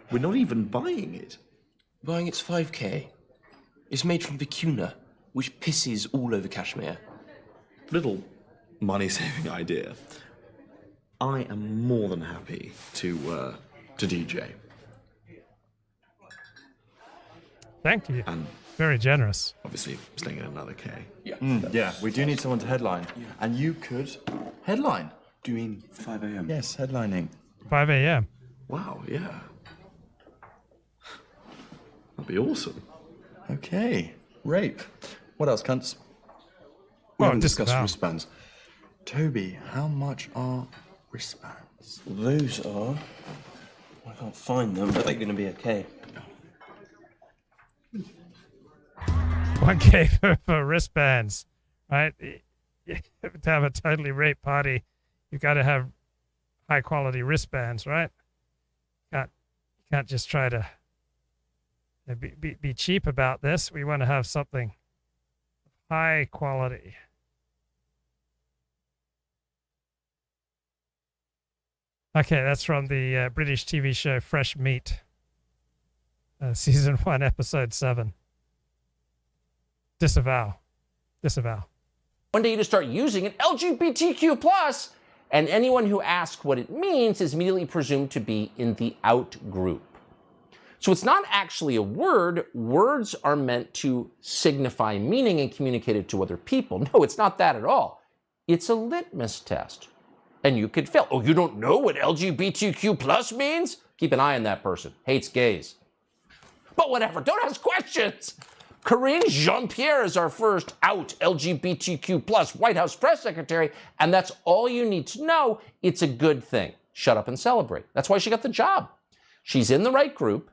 We're not even buying it. Buying it's 5K. It's made from vicuna, which pisses all over cashmere. Little money-saving idea. I am more than happy to DJ. Thank you. And very generous. Obviously, slinging another K. Yeah. Yeah, we do need someone to headline. Yeah. And you could headline. Do you mean 5 a.m.? Yes, headlining. 5 a.m. Wow, yeah. That'd be awesome. Okay. Rape. What else, cunts? We haven't discussed wristbands. Toby, how much are wristbands? Those are... I can't find them, but they're going to be okay. 1K for wristbands, right? To have a totally rape party, you've got to have high quality wristbands, right? You can't just try to be cheap about this. We want to have something high quality. Okay, that's from the British TV show Fresh Meat, season 1, episode 7. Disavow. One day you just start using it, LGBTQ+, and anyone who asks what it means is immediately presumed to be in the out group. So it's not actually a word. Words are meant to signify meaning and communicate it to other people. No, it's not that at all. It's a litmus test. And you could fail. Oh, you don't know what LGBTQ plus means? Keep an eye on that person. Hates gays. But whatever, don't ask questions. Karine Jean-Pierre is our first out LGBTQ plus White House press secretary, and that's all you need to know. It's a good thing. Shut up and celebrate. That's why she got the job. She's in the right group,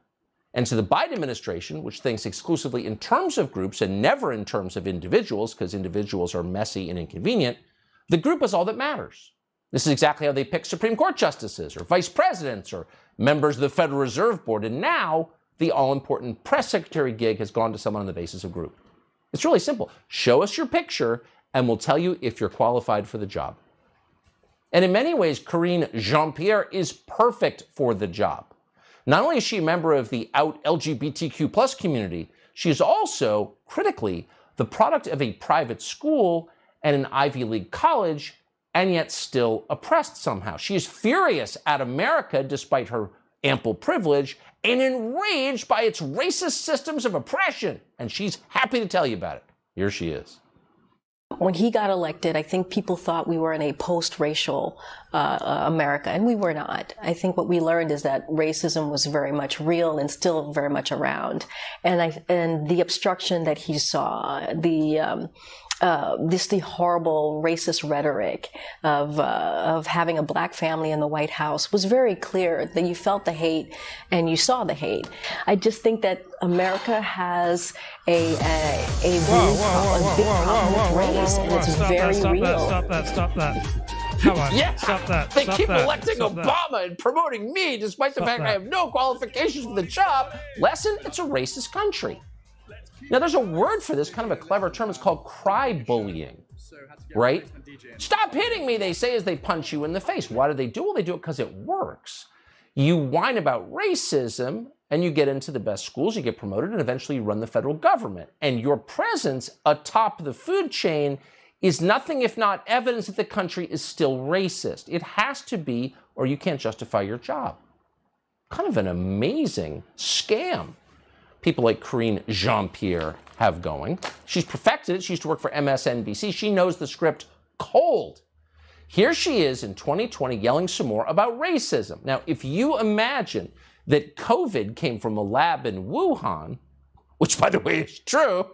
and to the Biden administration, which thinks exclusively in terms of groups and never in terms of individuals, because individuals are messy and inconvenient, the group is all that matters. This is exactly how they pick Supreme Court justices or vice presidents or members of the Federal Reserve Board, and now the all-important press secretary gig has gone to someone on the basis of group. It's really simple. Show us your picture, and we'll tell you if you're qualified for the job. And in many ways, Karine Jean-Pierre is perfect for the job. Not only is she a member of the out LGBTQ plus community, she is also, critically, the product of a private school and an Ivy League college, and yet still oppressed somehow. She is furious at America, despite her ample privilege, and enraged by its racist systems of oppression. And she's happy to tell you about it. Here she is. When he got elected, I think people thought we were in a post-racial America, and we were not. I think what we learned is that racism was very much real and still very much around. And the obstruction that he saw, the horrible racist rhetoric of having a black family in the White House was very clear, that you felt the hate and you saw the hate. I just think that America has a big problem with race, and it's very real. Stop that. Come on. Yeah, stop that. They Stop keep that. electing Stop Obama that. and promoting me, despite the fact I have no qualifications for the job. Lesson, it's a racist country. Now, there's a word for this, kind of a clever term. It's called cry-bullying, right? Stop hitting me, they say as they punch you in the face. Why do they do it? Well, they do it because it works. You whine about racism, and you get into the best schools, you get promoted, and eventually you run the federal government. And your presence atop the food chain is nothing if not evidence that the country is still racist. It has to be, or you can't justify your job. Kind of an amazing scam people like Karine Jean-Pierre have going. She's perfected it. She used to work for MSNBC. She knows the script cold. Here she is in 2020 yelling some more about racism. Now, if you imagine that COVID came from a lab in Wuhan, which, by the way, is true,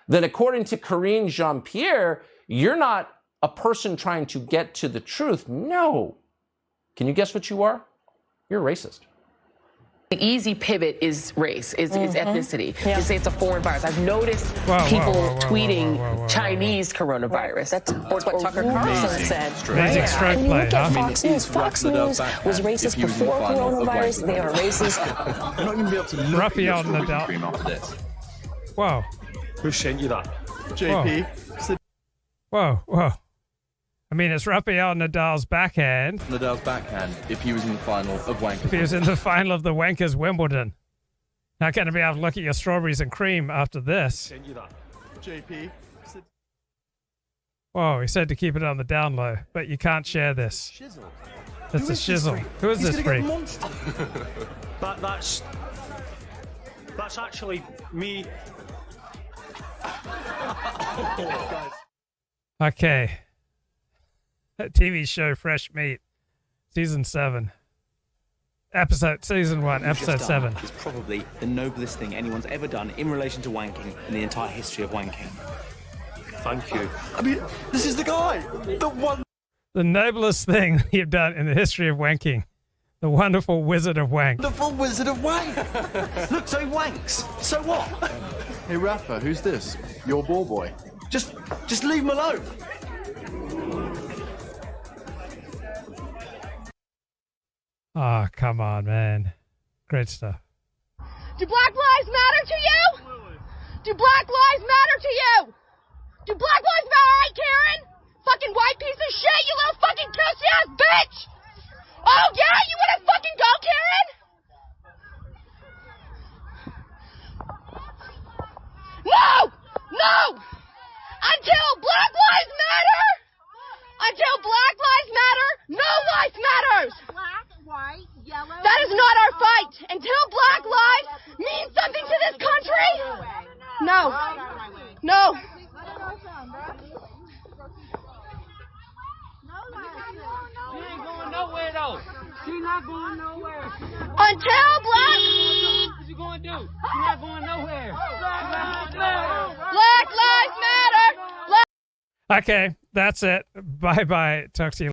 then according to Karine Jean-Pierre, you're not a person trying to get to the truth. No. Can you guess what you are? You're racist. The easy pivot is race, is ethnicity. You say it's a foreign virus. I've noticed people tweeting Chinese coronavirus. That's what Tucker Carlson said. Amazing stroke When you play, look huh? at Fox News, Fox News was racist before coronavirus. They are racist. You're not going to be able to look Rafael at your Nadal. cream after this. Whoa. Who sent you that? JP. Whoa. I mean, it's Rafael Nadal's backhand. Nadal's backhand if he was in the final of Wankers. If he was in the final of the Wankers Wimbledon. Not going to be able to look at your strawberries and cream after this. Sent you that. JP. Whoa, he said to keep it on the down low, but you can't share this. Shizzle. It's a shizzle. Who is this freak? That's actually me. Okay. TV show Fresh Meat, season 7. Season 1, episode 7. Is probably the noblest thing anyone's ever done in relation to wanking in the entire history of wanking. Thank you. I mean, this is the guy. The one. The noblest thing you've done in the history of wanking. The wonderful Wizard of Wank. The full Wizard of Wank. Look, so he wanks. So what? Hey, Rafa, who's this? Your ball boy. Just leave him alone. Oh, come on, man. Great stuff. Do Black Lives matter to you? Do Black Lives matter to you? Do Black Lives matter, right, Karen? Fucking white piece of shit, you little fucking pussy-ass bitch! Oh, yeah? You wanna fucking go, Karen? No! No! Until Black Lives matter! Until Black Lives matter, no life matters! Black, white, yellow... That is not our fight! Until Black Lives mean something to this country? No. No. She ain't going nowhere though. She's not going nowhere. Until black. What's she going to do? She's not going nowhere. Black lives matter. Okay, that's it. Bye-bye. Talk to you